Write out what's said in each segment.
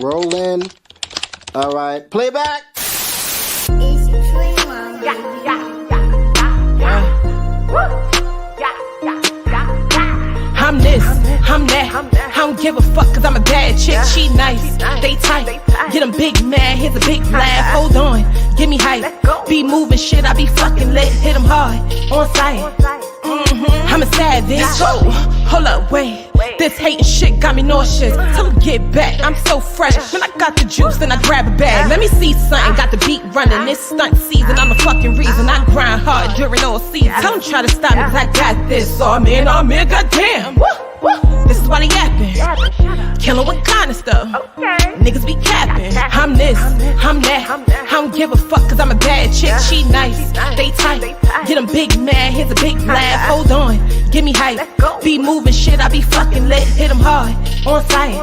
Rolling. All right, playback. It's Treylyne. I'm this, I'm that. I don't give a fuck cause I'm a bad chick. She nice, they tight. Get them big mad, here's a big laugh. Hold on, give me hype. Be moving shit, I be fucking lit. Hit them hard, on sight. I'm a savage. Hold up, wait. This hating shit got me nauseous. Tell him get back, I'm so fresh. When I got the juice, then I grab a bag. Let me see something, got the beat running. This stunt season, I'm the fucking reason. I grind hard during all season. Tell him try to stop me cause I got this. Oh man, goddamn. This is why they yapping. Killing with kind of stuff. Niggas be capping. I'm this, I'm that. I don't give a fuck cause I'm a bad chick. She nice, they tight. Get them big mad, here's a big laugh. Hold on, give me hype. Be moving shit, I be fucking lit. Hit them hard, on sight.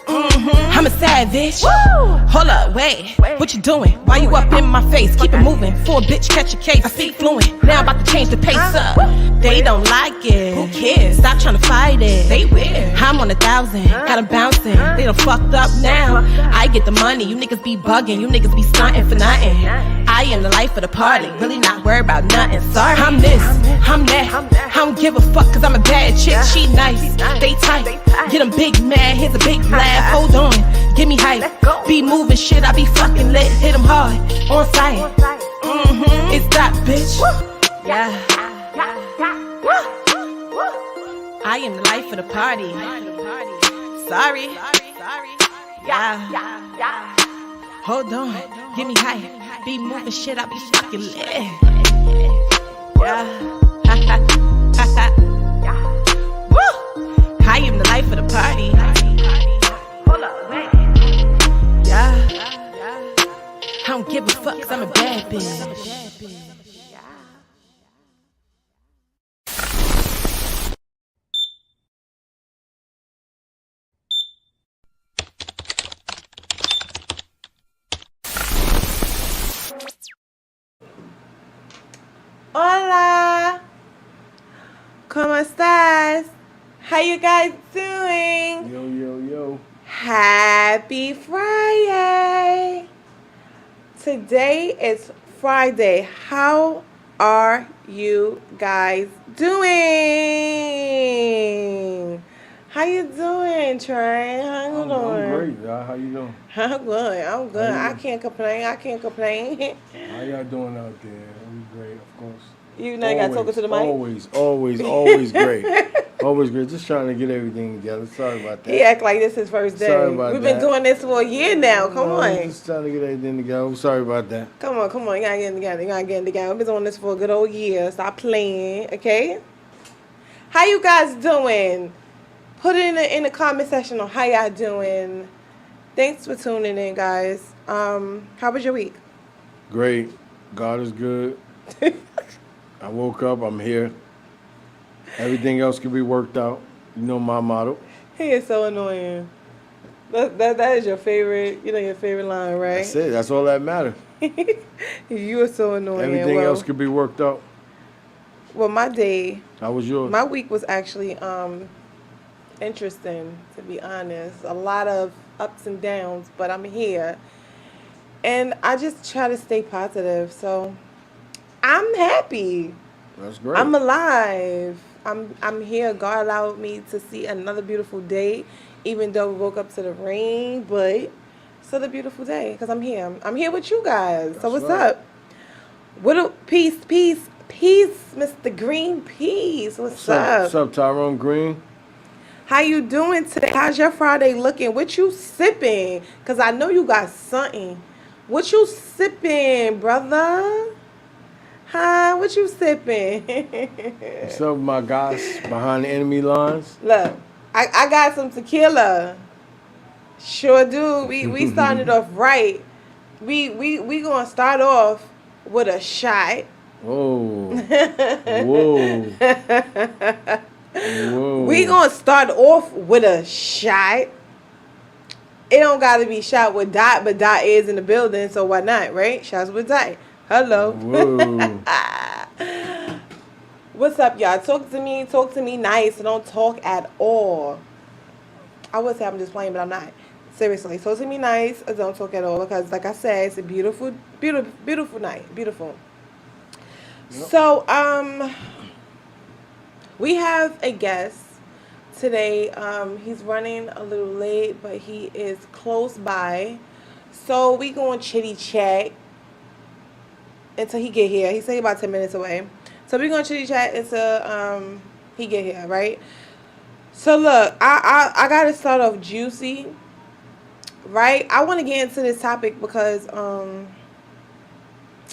I'm a savage. Hold up, wait. What you doing? Why you up in my face? Keep it moving. For a bitch, catch a case. I speak fluent. Now I'm about to change the pace up. They don't like it. Who cares? Stop trying to fight it. They weird. I'm on 1,000. Got them bouncing. They done fucked up now. I get the money. You niggas be bugging. You niggas be stunting for nothing. I am the life of the party. Really not worried about nothing. Sorry. I'm this. I'm that. I don't give a fuck cause I'm a bad chick. She nice. They tight. Get them big mad. Here's a big laugh. Hold on, give me hype. Be moving shit, I be fucking lit. Hit them hard, on sight. It's that bitch. Yeah. I am the life of the party. Sorry. Yeah. Hold on, give me hype. Be moving shit, I be fucking lit. Yeah. I am the life of the party. I don't give a fuck cause I'm a bad bitch. Hola, ¿cómo estás? How you guys doing? Yo. Happy Friday! Today is Friday. How are you guys doing? How you doing, Trey? How you doing? I'm great, y'all. How you doing? I'm good. I can't complain. How y'all doing out there? We great, of course. You know you got talking to the mic? Always great. Always great. Just trying to get everything together. Sorry about that. He act like this is his first day. Sorry about We've been doing this for a year now. Come on. Just trying to get everything together. I'm sorry about that. Come on. You gotta get it together. We've been doing this for a good old year. Stop playing, okay? How you guys doing? Put it in the comment section on how y'all doing. Thanks for tuning in, guys. How was your week? Great. God is good. I woke up. I'm here. Everything else can be worked out. You know my motto. He is so annoying. That is your favorite, your favorite line, right? That's it. That's all that matters. You are so annoying. Everything else can be worked out. Well, my day. How was yours? My week was actually interesting, to be honest. A lot of ups and downs, but I'm here. And I just try to stay positive. So I'm happy. That's great. I'm alive. I'm here. God allowed me to see another beautiful day, even though we woke up to the rain, but still a beautiful day because I'm here. I'm here with you guys. That's so what's right. up? Peace, Mr. Green Peace. What's up? What's up, Tyrone Green? How you doing today? How's your Friday looking? What you sipping? Because I know you got something. What you sipping, brother? Huh? What you sipping? What's up, my guys behind the enemy lines? Look, I got some tequila. Sure do. We started off right. We gonna start off with a shot. Whoa. We gonna start off with a shot. It don't gotta be shot with Dot, but Dot is in the building, so why not, right? Shots with Dot. Hello. What's up, y'all? Talk to me nice. Don't talk at all. I would say I'm just playing, but I'm not. Seriously. So it's going to be nice. Don't talk at all because, like I said, it's a beautiful, beautiful, beautiful night. Beautiful. Yep. So, we have a guest today. He's running a little late, but he is close by. So we going chitty chat until he get here. He said about 10 minutes away. So we going chitty chat until he get here, right? So look, I gotta start off juicy, right? I want to get into this topic because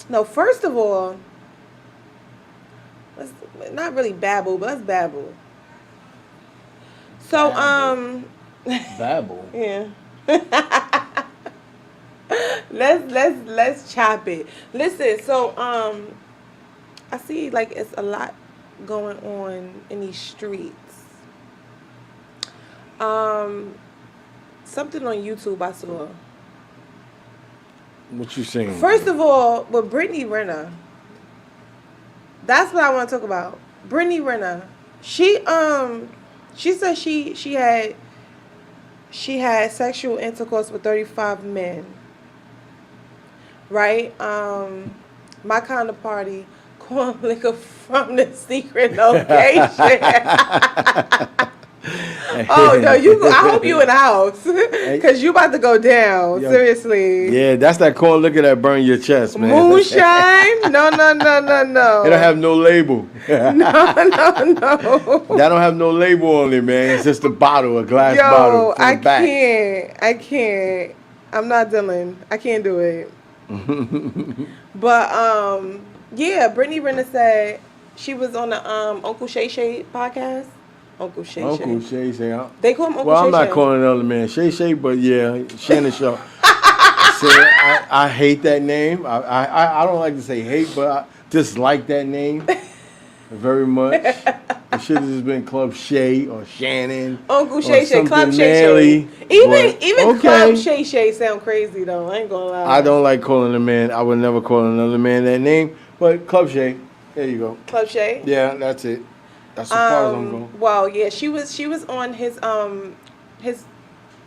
no, first of all, let's not really babble, but let's babble. So babble. Yeah. let's chop it. Listen, so I see like it's a lot going on in these streets. Something on YouTube I saw. What you saying? First of all, with Brittany Renner. That's what I want to talk about. Brittany Renner. She said she had sexual intercourse with 35 men. Right? My kind of party, corn liquor from the secret location. Oh no, I hope you in the house because you about to go down. Yo, seriously. Yeah, that's that corn liquor that burn your chest, man. Moonshine? No. It don't have no label. No. That don't have no label on it, man. It's just a bottle, a glass bottle. I can't. I'm not Dylan. I can't do it. But yeah, Brittany Renner said she was on the Uncle Shay Shay podcast. Uncle Shay Shay. Uncle Shay Shay. They call him Uncle Shay Shay. Well, I'm not calling another man Shay Shay, but yeah, Shannon Shaw. I hate that name. I don't like to say hate, but I dislike that name very much. It should have just been Club Shay or Shannon. Uncle Shay Shay, Club Shay Shay. Even Club Shay Shay sound crazy though. I ain't gonna lie. I don't like calling a man. I would never call another man that name. But Club Shay, there you go. Club Shay. Yeah, that's it. That's as far as I'm going. Well, yeah, she was on his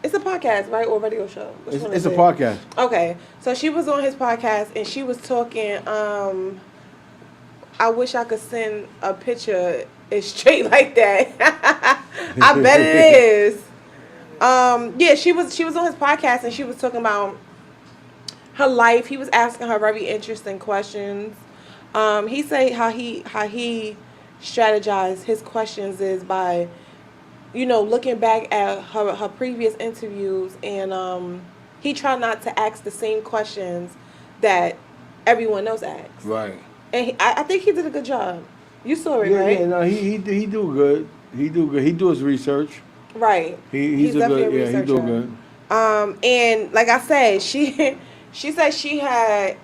it's a podcast, right, or a radio show? It's a podcast. Okay, so she was on his podcast and she was talking. I wish I could send a picture. It's straight like that. I bet it is. Yeah, she was on his podcast and she was talking about her life. He was asking her very interesting questions. He said how he strategized his questions is by, looking back at her previous interviews, and he tried not to ask the same questions that everyone else asks. Right. And I think he did a good job. You saw it, right? Yeah, no, he do good. He do good. He do his research. Right. He's definitely good. a researcher. Yeah, he do good. And like I said, she said she had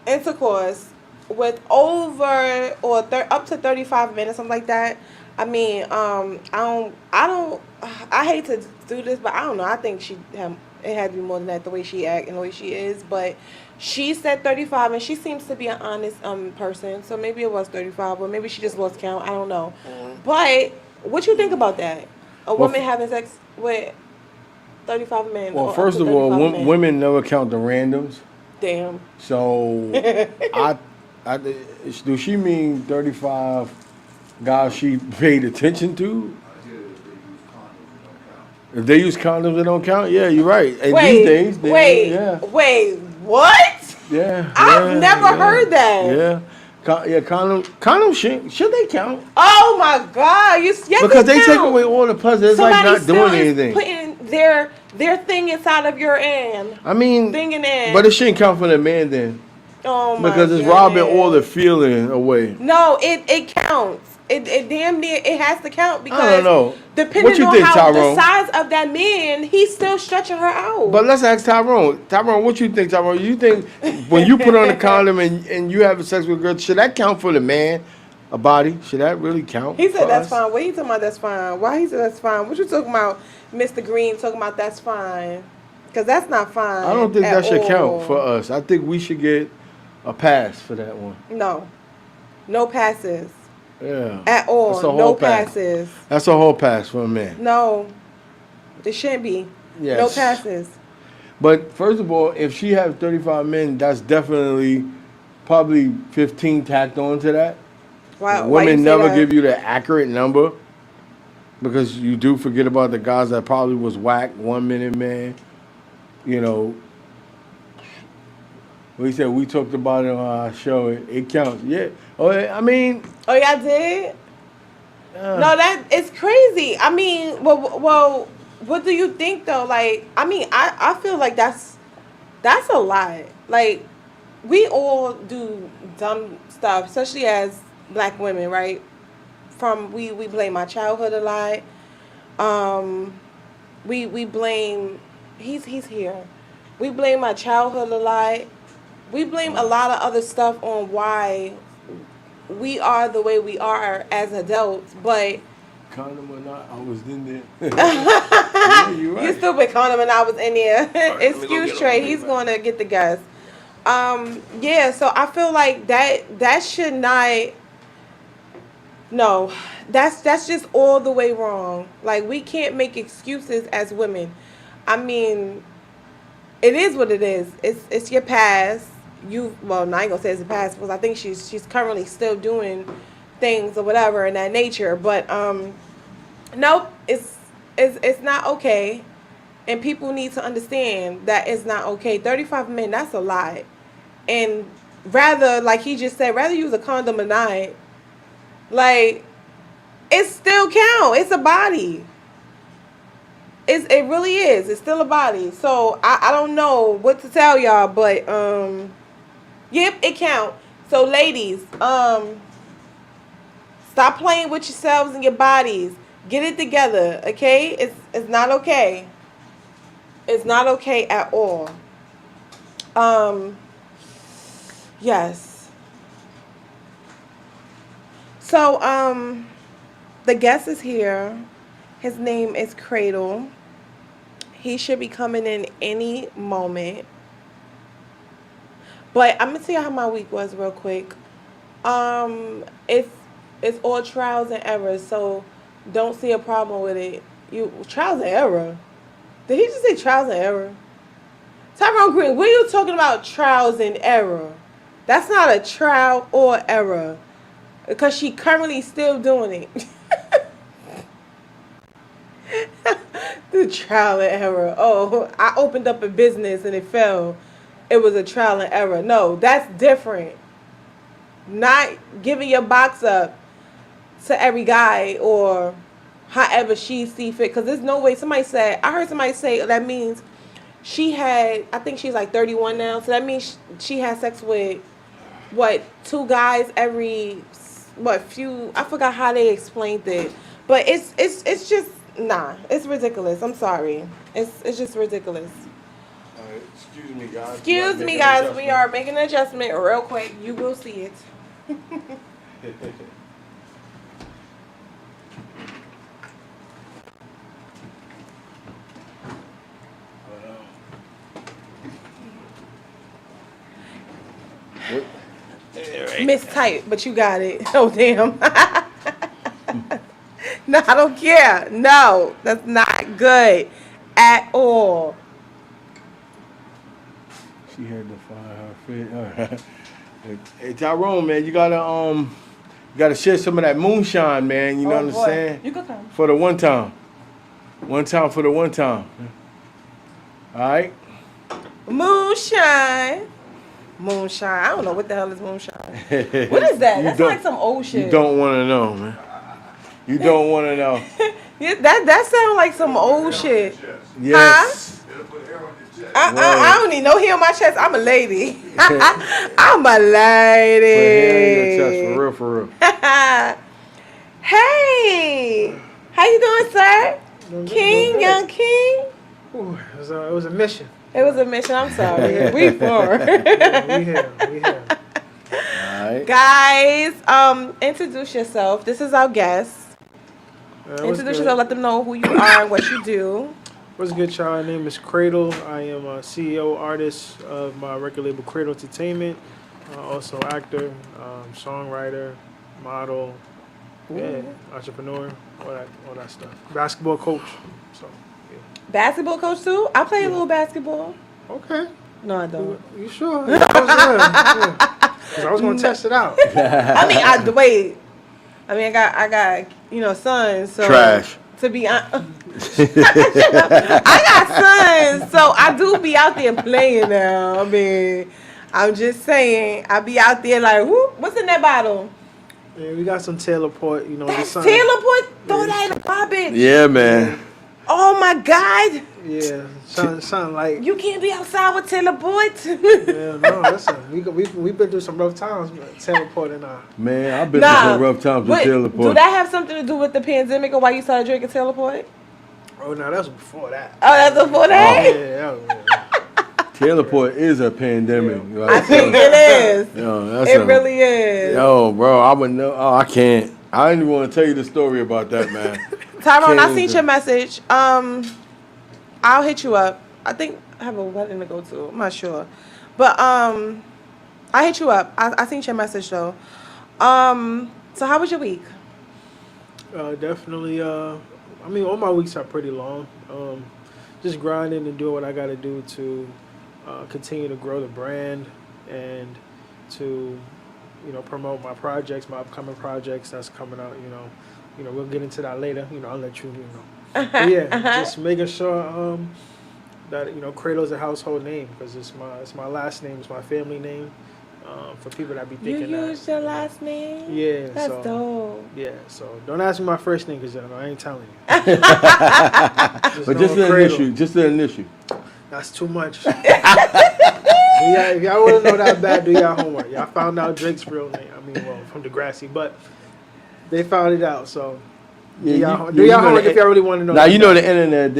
intercourse with over or up to 35 minutes, something like that. I mean, I hate to do this, but I don't know. I think it had to be more than that, the way she act and the way she is. But she said 35, and she seems to be an honest person. So maybe it was 35, or maybe she just lost count. I don't know. But what you think about that? A woman having sex with 35 men. Well, first of all, women never count the randoms. Damn. So, do she mean 35 guys she paid attention to? If they use condoms, they don't count? Yeah, you're right. And these days, wait, what? Yeah. I've never heard that. Yeah. Condoms should they count? Oh my God! Because they take away all the pleasure. It's like not doing anything. Putting their thing inside of your end. I mean, thing in there. But it shouldn't count for the man then. Oh my! Because it's robbing all the feeling away. No, it counts. It damn near it has to count because I don't know. Depending on how the size of that man, he's still stretching her out. But let's ask Tyrone. Tyrone, what you think, Tyrone? You think when you put on a condom and you have sex with a girl, should that count for the man? A body? Should that really count? He said that's fine. What are you talking about? That's fine. Why he said that's fine? What you talking about, Mr. Green? Talking about that's fine? Because that's not fine. I don't think that should count for us. I think we should get a pass for that one. No passes. Yeah. At all. No passes. That's a whole pass for a man. No. It shouldn't be. Yes. No passes. But first of all, if she has 35 men, that's definitely probably 15 tacked on to that. Why you Women say never that? give you the accurate number because you do forget about the guys that probably was whack 1 minute man. You know, we said we talked about it on our show. It counts. Yeah. Oh, I mean. Oh, y'all did? No, that it's crazy. I mean, well, what do you think though? Like, I mean, I feel like that's a lot. Like, we all do dumb stuff, especially as black women, right? We blame our childhood a lot. We blame he's here. We blame our childhood a lot. We blame a lot of other stuff on why we are the way we are as adults, but Condom or not, I was in there. Yeah, you're right. you stupid condom and I was in there. let me go Excuse get Trey, on he's me, going to get the gas. Yeah, so I feel like that should not. No, that's just all the way wrong. Like, we can't make excuses as women. I mean, it is what it is. It's your past. Well, no, I ain't gonna say it's a past because I think she's currently still doing things or whatever in that nature. But nope, it's not okay, and people need to understand that it's not okay. 35 men, that's a lot, and rather, like he just said, rather use a condom or not. Like, it still count. It's a body. It really is. It's still a body. So I don't know what to tell y'all, but yep, it count. So ladies, stop playing with yourselves and your bodies. Get it together, okay? It's not okay. It's not okay at all. Yes. So the guest is here. His name is Cradle. He should be coming in any moment. But I'm gonna tell you how my week was real quick. It's all trials and errors, so don't see a problem with it. Trials and error. Did he just say trials and error? Tyrone Green, what are you talking about trials and error? That's not a trial or error. Because she currently still doing it. The trial and error. Oh, I opened up a business and it fell. It was a trial and error. No, that's different. Not giving your box up to every guy or however she see fit. Because there's no way. I heard somebody say that means I think she's like 31 now. So that means she had sex with, 2 guys every, few, I forgot how they explained it. But it's just, nah, it's ridiculous. I'm sorry. It's just ridiculous. Excuse me, guys. Excuse me, guys. We are making an adjustment real quick. You will see it. Miss Tight, but you got it. Oh, damn. No, I don't care. No, that's not good at all. She had to find her fit. Hey, Tyrone, man, you gotta share some of that moonshine, man. You know what I'm saying? You could come. For the one time. One time for the one time. All right? Moonshine. I don't know what the hell is moonshine. What is that? That's like some old shit. You don't want to know, man. You don't want to know. Yeah, that sounds like some old shit. Yes. I don't need no hair on my chest. I'm a lady. I'm a lady. Put hair in your chest, for real. Hey, how you doing, sir? King, young king. Ooh, it was a mission. It was a mission. I'm sorry. We far. We here. All right. Guys, introduce yourself. This is our guest. Introduce yourself. Let them know who you are and what you do. What's good, y'all? My name is Cradle. I am a CEO artist of my record label Cradle Entertainment. Also actor, songwriter, model, entrepreneur, all that stuff. Basketball coach. So, yeah. Basketball coach too? I play a little basketball. Okay. No, I don't. You sure? Yeah, because I was gonna test it out. I mean, wait. I mean, I got, sons. So Trash. To be honest, I got sons, so I do be out there playing now. I mean, I'm just saying, I be out there like, whoop, what's in that bottle? Yeah, we got some Taylor Port. The That's sun. Taylor Port. Throw that in the garbage. Yeah, man. Oh my God. Yeah, something like. You can't be outside with Taylor Port. Yeah, no, listen, we've been through some rough times, Taylor Port and I. Man, I've been through some rough times with Taylor Port. Do that have something to do with the pandemic or why you started drinking Taylor Port? Oh, no, that was before that. Oh, that's before that? Yeah. Taylor Port is a pandemic. Yeah. Like, I think it is. Yo, It really is. Yo, bro, I would know. Oh, I can't. I didn't even want to tell you the story about that, man. Tyrone, I seen your message. I'll hit you up. I think I have a wedding to go to. I'm not sure. But I hit you up. I seen your message though. So how was your week? Definitely. I mean, all my weeks are pretty long. Just grinding and doing what I got to do to continue to grow the brand and to, promote my projects, my upcoming projects that's coming out. We'll get into that later. I'll let you know. But yeah, just making sure that Cradle's a household name because it's my last name, it's my family name. For people that be thinking you used your last name? Yeah, that's dope. Yeah, so don't ask me my first name because I ain't telling you. But just the initial. That's too much. If y'all want to know that bad, do y'all homework. Y'all found out Drake's real name. I mean, well, from Degrassi, but they found it out. So do y'all homework if y'all really want to know. Now you know the internet.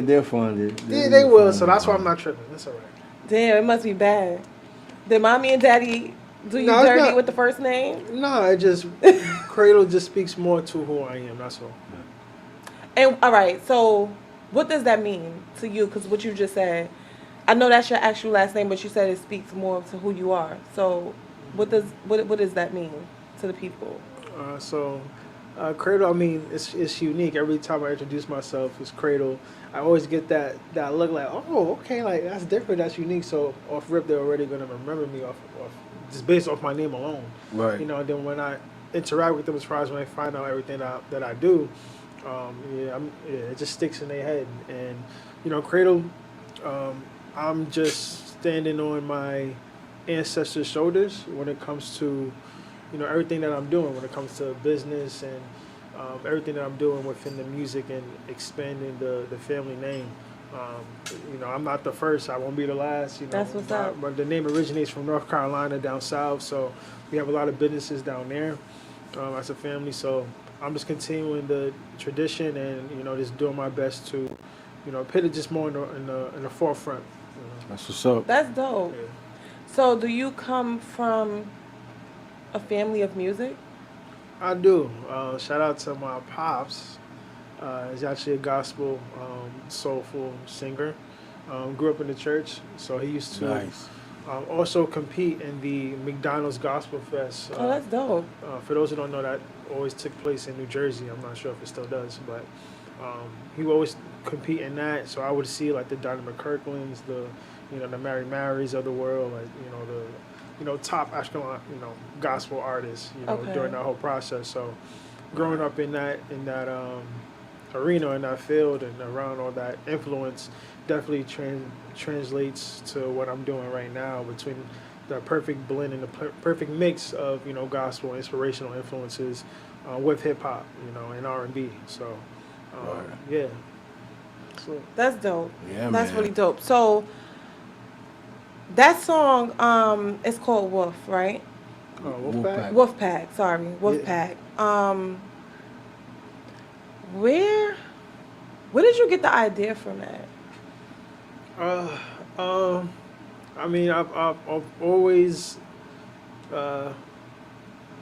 They're fun. They will. So that's why I'm not tripping. That's all right. Damn, it must be bad. Did mommy and daddy do you dirty with the first name? No, it just Cradle just speaks more to who I am. That's all. And all right, so what does that mean to you? Because what you just said, I know that's your actual last name, but you said it speaks more to who you are. So what does that mean to the people? Cradle, I mean, it's unique. Every time I introduce myself, it's Cradle. I always get that look like, oh, okay, like that's different, that's unique. So off rip, they're already gonna remember me off just based off my name alone. Right. And then when I interact with them, as far as when I find out everything that I do, it just sticks in their head. And Cradle, I'm just standing on my ancestors' shoulders when it comes to everything that I'm doing when it comes to business and everything that I'm doing within the music and expanding the family name. I'm not the first. I won't be the last. That's what's up. But the name originates from North Carolina down south, so we have a lot of businesses down there as a family. So I'm just continuing the tradition and just doing my best to put it just more in the forefront. That's what's up. That's dope. Yeah. So do you come from a family of music? I do. Shout out to my pops. He's actually a gospel, soulful singer. Grew up in the church, so he used to also compete in the McDonald's Gospel Fest. Oh, that's dope. For those who don't know, that always took place in New Jersey. I'm not sure if it still does, but he would always compete in that. So I would see like the Donnie McKirklands, the Mary Marys of the world, like the top Ashkelon, gospel artists, during that whole process. So growing up in that arena, in that field, and around all that influence definitely translates to what I'm doing right now between the perfect blend and the perfect mix of, gospel inspirational influences with hip hop, and R&B. So, yeah. So, that's dope. Yeah, that's man. really dope. So that song is called Wolf, right? Wolfpack? Wolfpack. Sorry, Wolfpack. Yeah. Where did you get the idea from that? I mean, I've always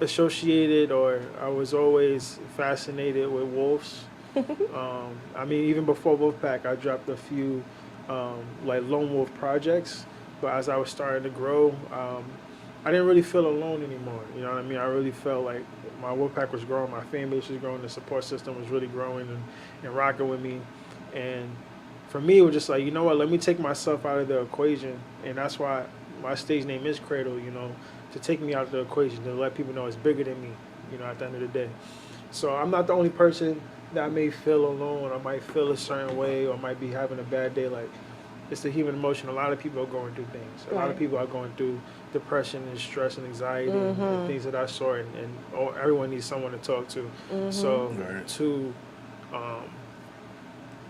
associated, or I was always fascinated with wolves. I mean, even before Wolfpack, I dropped a few like lone wolf projects. But as I was starting to grow, I didn't really feel alone anymore. You know what I mean? I really felt like my Wolfpack was growing, my fan base was growing, the support system was really growing and rocking with me. And for me, it was just like, you know what, let me take myself out of the equation. And that's why my stage name is Cradle, you know, to take me out of the equation, to let people know it's bigger than me, you know, at the end of the day. So I'm not the only person that may feel alone, or might feel a certain way, or might be having a bad day. Like, it's the human emotion. A lot of people are going through things. A lot of people are going through depression and stress and anxiety and things of that sort. And everyone needs someone to talk to. So to,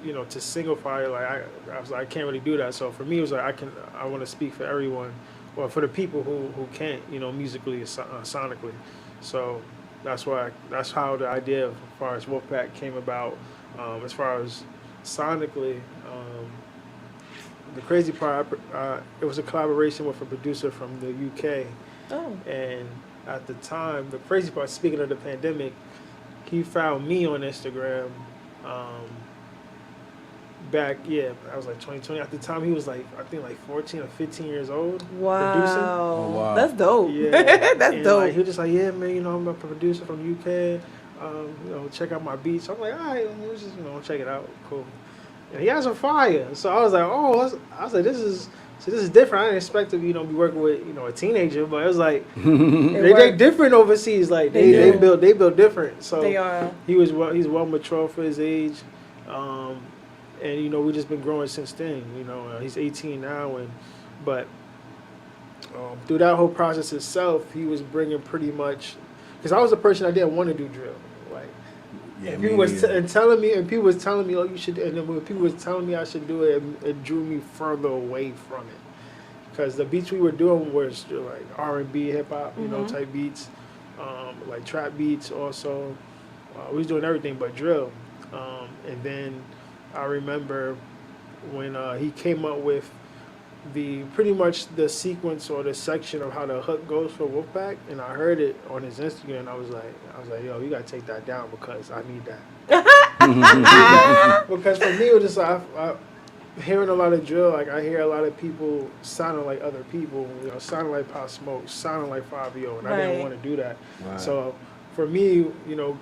you know, to single fire, like I was like, I can't really do that. So for me, it was like I want to speak for everyone, or for the people who can't, you know, musically and sonically. So that's how the idea of, as far as Wolfpack came about. As far as sonically, the crazy part, it was a collaboration with a producer from the UK. Oh. And at the time, the crazy part, speaking of the pandemic, he found me on Instagram. I was like 2020. At the time, he was like, I think like 14 or 15 years old. Wow. Producing. Oh, wow. That's dope. Yeah. That's dope. Like, he was just like, yeah, man, you know, I'm a producer from the UK. You know, check out my beats. So I'm like, all right, let's just, you know, check it out. Cool. And he has a fire. So I was like, I was like, this is different. I didn't expect to, you know, be working with, you know, a teenager, but it was like, they different overseas. Like they build different. So they are. He's well mature for his age. And, you know, we've just been growing since then. You know, he's 18 now, but through that whole process itself, he was bringing pretty much, because I was the person that didn't want to do drill. Like, and people was telling me, oh, you should, and then when people was telling me I should do it, it drew me further away from it. Because the beats we were doing was like R&B, hip hop, you know, type beats, like trap beats also. We was doing everything but drill. And then I remember when he came up with pretty much the sequence or the section of how the hook goes for Wolfpack, and I heard it on his Instagram, and I was like, yo, you gotta take that down because I need that. Because for me, it was just like, hearing a lot of drill, like I hear a lot of people sounding like other people, you know, sounding like Pop Smoke, sounding like Fabio, and I didn't want to do that. Right. So for me, you know,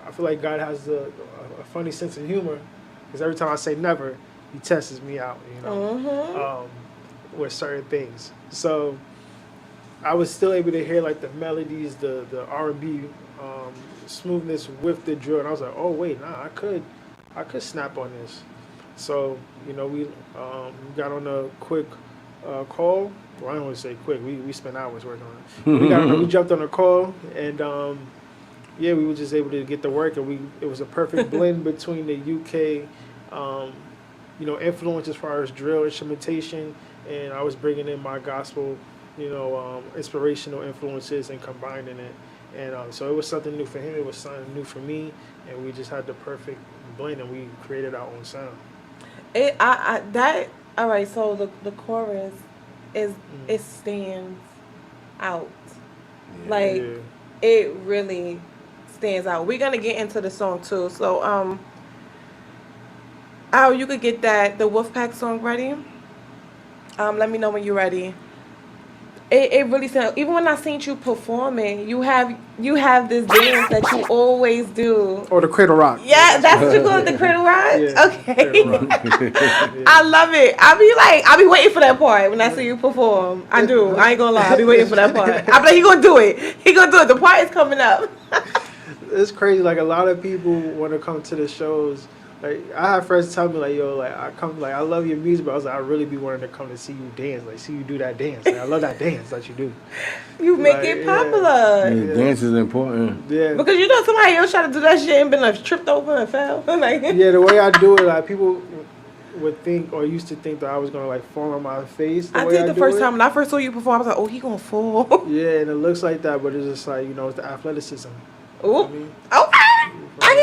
I feel like God has a funny sense of humor, because every time I say never, he tests me out, you know, with certain things. So I was still able to hear like the melodies, the R&B smoothness with the drill, and I was like, oh wait, nah, I could snap on this. So, you know, we got on a quick call. Well, I don't want to say quick. We spent hours working on it. We jumped on a call, and we were just able to get to work, and it was a perfect blend between the UK, you know, influence as far as drill instrumentation, and I was bringing in my gospel, you know, inspirational influences and combining it. And so it was something new for him. It was something new for me, and we just had the perfect blend, and we created our own sound. All right. So the chorus it stands out, it really stands out. We're gonna get into the song too. So Al, you could get the Wolfpack song ready. Let me know when you're ready. It really sounds. Even when I seen you performing, you have this dance that you always do. Or the cradle rock. Yeah, that's what you call it, the cradle rock. Yeah, okay. Rock. I love it. I be waiting for that part when I see you perform. I do. I ain't gonna lie. I be waiting for that part. I be like, he gonna do it. He gonna do it. The part is coming up. It's crazy. Like, a lot of people want to come to the shows. Like, I have friends tell me, like, yo, like, I love your music, but I was like, I really be wanting to come to see you dance, like, see you do that dance. Like, I love that dance that you do. You make it popular. Yeah, dance is important. Yeah. Because you know somebody else tried to do that shit and been like tripped over and fell. Like, yeah, the way I do it, like, people would think or used to think that I was gonna like fall on my face. I did the first time when I first saw you perform. I was like, oh, he gonna fall. Yeah, and it looks like that, but it's just like, you know, it's the athleticism. Oh, I mean, okay. I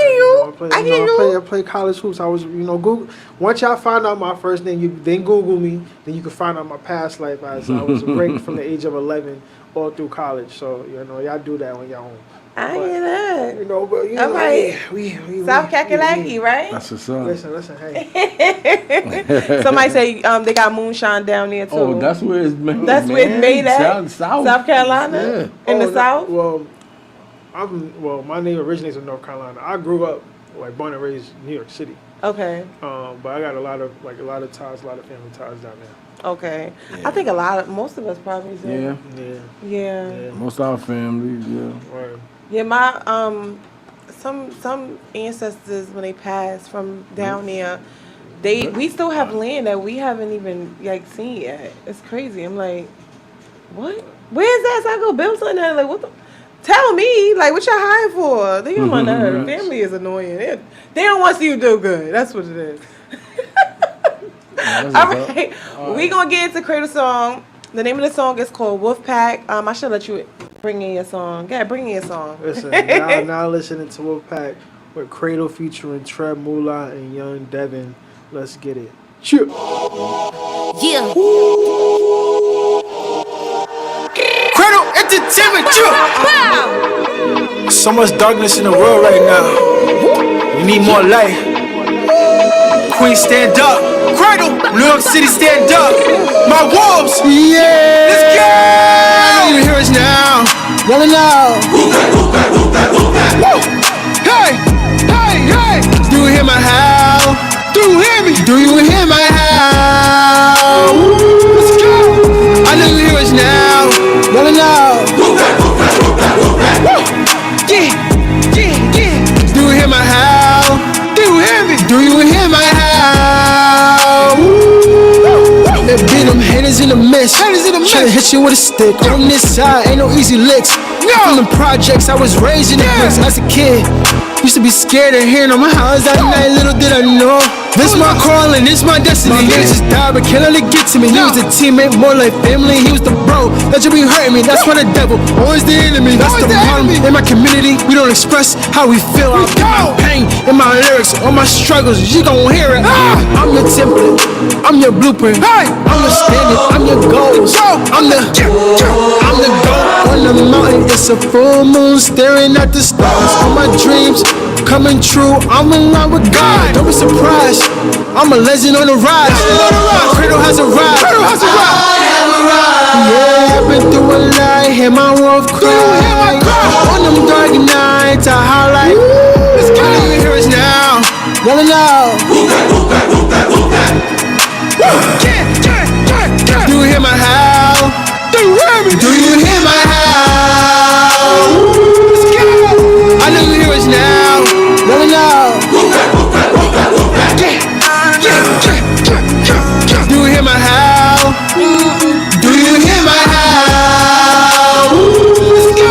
hear you. I play college hoops. I was, you know, Google. Once y'all find out my first name, you then Google me. Then you can find out my past life, as I was raped from the age of 11 all through college. So, you know, y'all do that when y'all home. I hear that. You know, but you all know, right. we South Kakalaki, right? That's what's up. Listen, hey. Somebody say they got moonshine down there too. Oh, that's where it's made. That's where it's made at. South Carolina, in the South. Well, my name originates in North Carolina. I grew up, like, born and raised in New York City. Okay. But I got a lot of ties, a lot of family ties down there. Okay. Yeah. I think most of us probably do. Yeah. Yeah. Most of our families, yeah. Right. Yeah, my some ancestors when they passed from down there, we still have land that we haven't even like seen yet. It's crazy. I'm like, what? Where's that? So I go build something there. Like, what the? Tell me, like, what y'all hiring for? They on my nerve. Family is annoying. They don't want to see you do good. That's what it is. All right, we gonna get into Cradle song. The name of the song is called Wolfpack. I should let you bring in your song. Yeah, bring in your song. Listen, now listening to Wolfpack with Cradle featuring Trev Moolah and Young Devin. Let's get it. Cheer. Yeah. Cradle Entertainment. Wow. So much darkness in the world right now. We need more light. Queen, stand up. Cradle. New York City, stand up. My wolves. Yeah. Let's go. You hear us now. Yelling out. Hey. Hey. Hey. Do you hear my howl? Do you hear me? Do you hear my howl? Let's go. I know you hear us now. Yelling out. Yeah. Yeah. Yeah. Do you hear my howl? Do you hear me? Do you hear my howl? There be them haters in the mist. Tryna hit you with a stick. On this side, ain't no easy licks. From the projects, I was raised in the bricks as a kid. Used to be scared of hearing on my house that night. Little did I know, this my calling, this my destiny. Niggas just died, but killing to get to me. He was a teammate, more like family. He was the bro that you be hurting me. That's why the devil always the enemy. That's the problem in my community. We don't express how we feel. I put my pain in my lyrics, all my struggles. You gon' hear it. I'm your template, I'm your blueprint. I'm your standard, I'm your goals. I'm the goat on the mountain. It's a full moon staring at the stars. All my dreams coming true. I'm in line with God. Don't be surprised. I'm a legend on the rise. My cradle has arrived. Yeah, I've been through a lot. Hear my wolf cry. On them dark nights, I highlight. Let's get it. You hear us now. Yelling out. Do you hear my howl? Do you hear me? Do you hear my howl? Let's go. I know you hear us now. Yelling out. Do you hear my howl? Do you hear my howl? Let's go.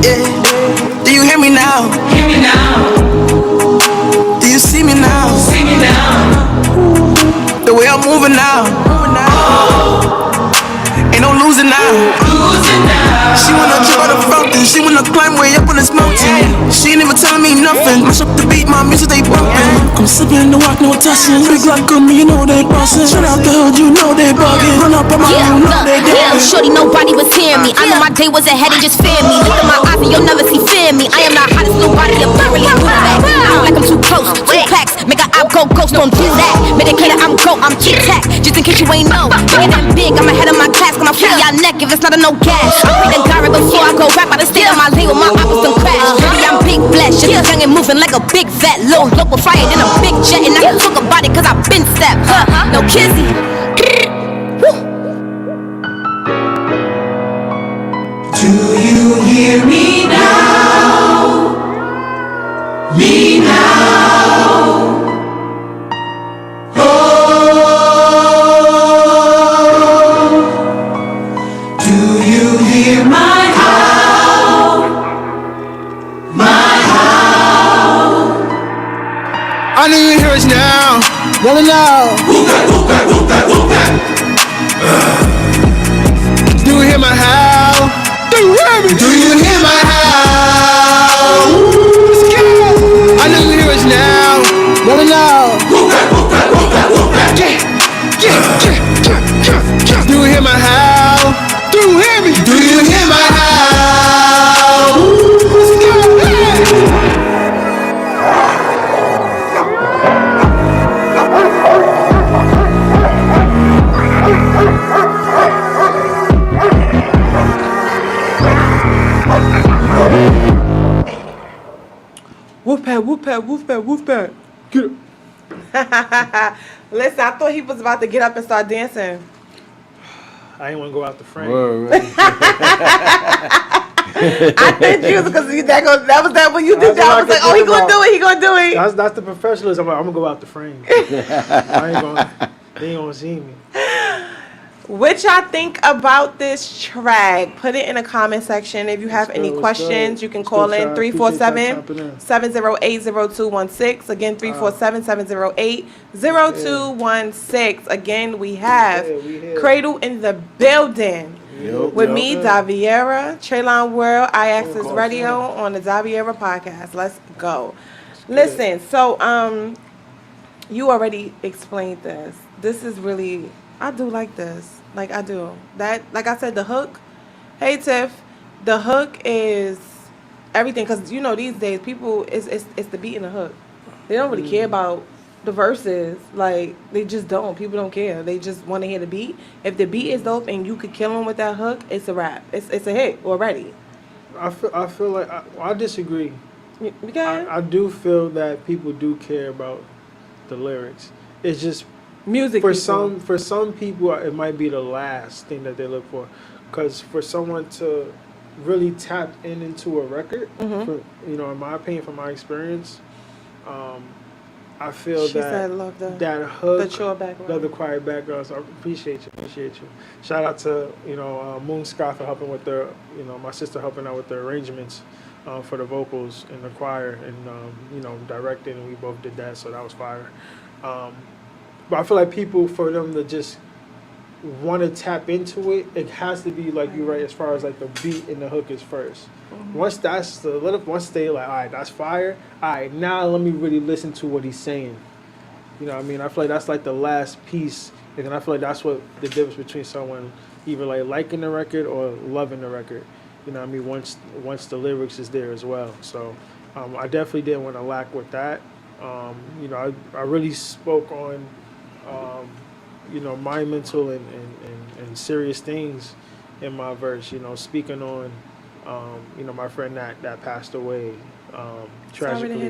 Yeah. Do you hear me now? Hear me now, Do you see me now? see me now. The way I'm moving now. Ain't no losing now. Losing now. She wanna jump out the fountain. She wanna climb way up on this mountain. She ain't even telling me nothing. Mash up the beat, my music they bumping. I'm sipping the walk, no tussing. Big like me, you know they bustin'. Shout out the hood, you know they bugging. Run up on my you know they Yeah, dancing. shorty, nobody was hearing me. I know my day was ahead and just fear me. Look at my eyes and you'll never see fear me. I am not hottest, nobody apparently do that. I feel like I'm too close, 2 packs, make a out go ghost, don't do that. Medicated, I'm go, I'm tic-tac, just in case you ain't know. Bigger than big, I'm ahead of my class, gonna feel y'all neck if it's not a no gas. I pray to God right before I go rap out the state of my lane with my oppas don't crash. Baby, I'm big blessed, just young and moving like a big fat low. Local fire than a big jet, and I can talk about it cause I've been stepped. No kizzy. Do you hear me now? Me now. Oh, do you hear my howl? My howl. I know you hear us now. Yelling out. Do you hear my howl? Do you hear me? Do you hear my howl? Let's go. I know you hear us now. Yelling out. Do you hear my howl? Do you hear me? Do you hear my howl? Let's go. Wolfpack, Wolfpack, Wolfpack, Wolfpack. Get up. Listen, I thought he was about to get up and start dancing. I didn't want to go out the frame. Word, I think you because that was that when you did That's that. I what was like, I oh, he could gonna think do it. He gonna do it. That's the professionalism. I'm gonna go out the frame. I ain't gonna. They ain't gonna see me. What y'all think about this track? Put it in the comment section. If you have any good, questions, good. you can It's call good, in Shai. Appreciate y'all tapping in. 347-708-0216. Again, 347-708-0216. Again, we have We here. Cradle in the building. Yep, With yep. me, Viera, Treylyne World, IX's course, Radio on the Viera podcast. Let's go. Listen, so you already explained this. This is really, I do like this. Like I do. That, like I said, the hook. Hey Tiff, the hook is everything because you know these days people it's the beat and the hook. They don't really care about the verses. Like they just don't. People don't care. They just want to hear the beat. If the beat is dope and you could kill them with that hook, it's a rap. It's a hit already. I feel like I disagree. Because I do feel that people do care about the lyrics. It's just music for people. some people it might be the last thing that they look for, because for someone to really tap into a record, for, you know, in my opinion, from my experience, I feel She said, love the hook, the chill background. love the quiet background. So I appreciate you. Shout out to Moon Sky for helping with the my sister helping out with the arrangements for the vocals and the choir, and directing, and we both did that, so that was fire. But I feel like people, for them to just want to tap into it, it has to be like you're right as far as like the beat and the hook is first. Once once they like, all right, that's fire. All right, now let me really listen to what he's saying. You know what I mean? I feel like that's like the last piece, and then I feel like that's what the difference between someone either like liking the record or loving the record. You know what I mean? Once the lyrics is there as well. So I definitely didn't want to lack with that. I really spoke on my mental and serious things in my verse. Speaking on my friend that passed away tragically.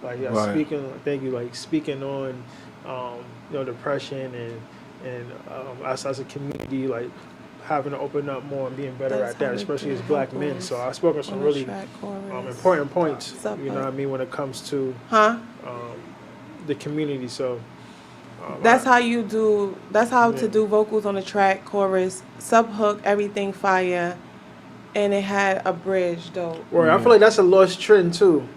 Like Right. Speaking on depression and us as a community, like having to open up more and being better That's at that, how we especially do as black men. vocals So I spoke on some on the really track, chorus. important points. Sub You know what I mean, when it comes to the community. So That's how you do. That's how to do vocals on the track, chorus, sub hook, everything fire, and it had a bridge though. Right, I feel like that's a lost trend too.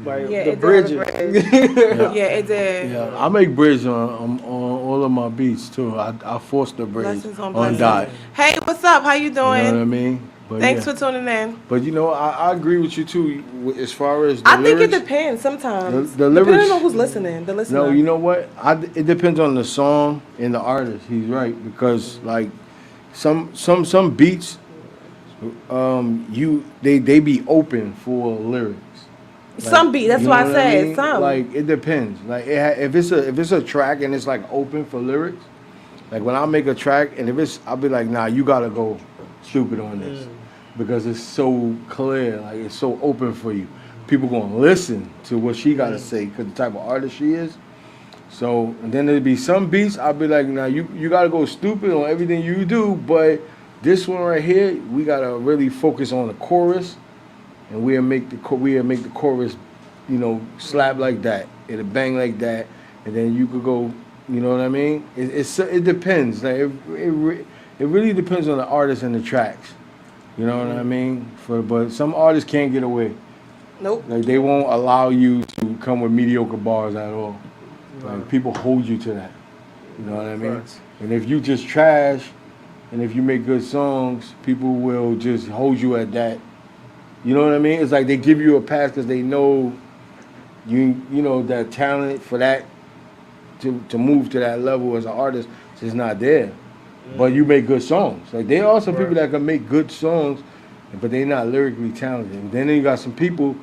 Like Yeah, the it bridges. did have a bridge. Yeah, it did. Yeah, I make bridge on all of my beats too. I force the bridge Blessings on on blessings. dot. Hey, what's up? How you You know what I doing? mean? But Thanks yeah. for tuning in. But I agree with you too. As far as the I think lyrics, it depends sometimes. The Depending lyrics- on who's listening. The listener. No, you know what? It depends on the song and the artist. He's right, because like some beats, they be open for lyrics. Some beat. That's You why know I what said mean? some. Like it depends. Like if it's a track and it's like open for lyrics, like when I make a track and I'll be like, nah, you gotta go stupid on this because it's so clear, like it's so open for you. People gonna listen to what she gotta say because the type of artist she is. So and then there'd be some beats I'll be like, nah, you gotta go stupid on everything you do, but this one right here, we gotta really focus on the chorus. And we'll make the chorus, slap like that. It'll bang like that, and then you could go. You know what I mean? It depends. Like it really depends on the artist and the tracks. You know what I mean? But some artists can't get away. Nope. Like they won't allow you to come with mediocre bars at all. Like people hold you to that. You know what I mean? Facts. And if you just trash, and if you make good songs, people will just hold you at that. You know what I mean? It's like they give you a pass because they know you know that talent for that to move to that level as an artist is not there. But you make good songs. Like there are some people that can make good songs, but they're not lyrically talented. And then you got some people,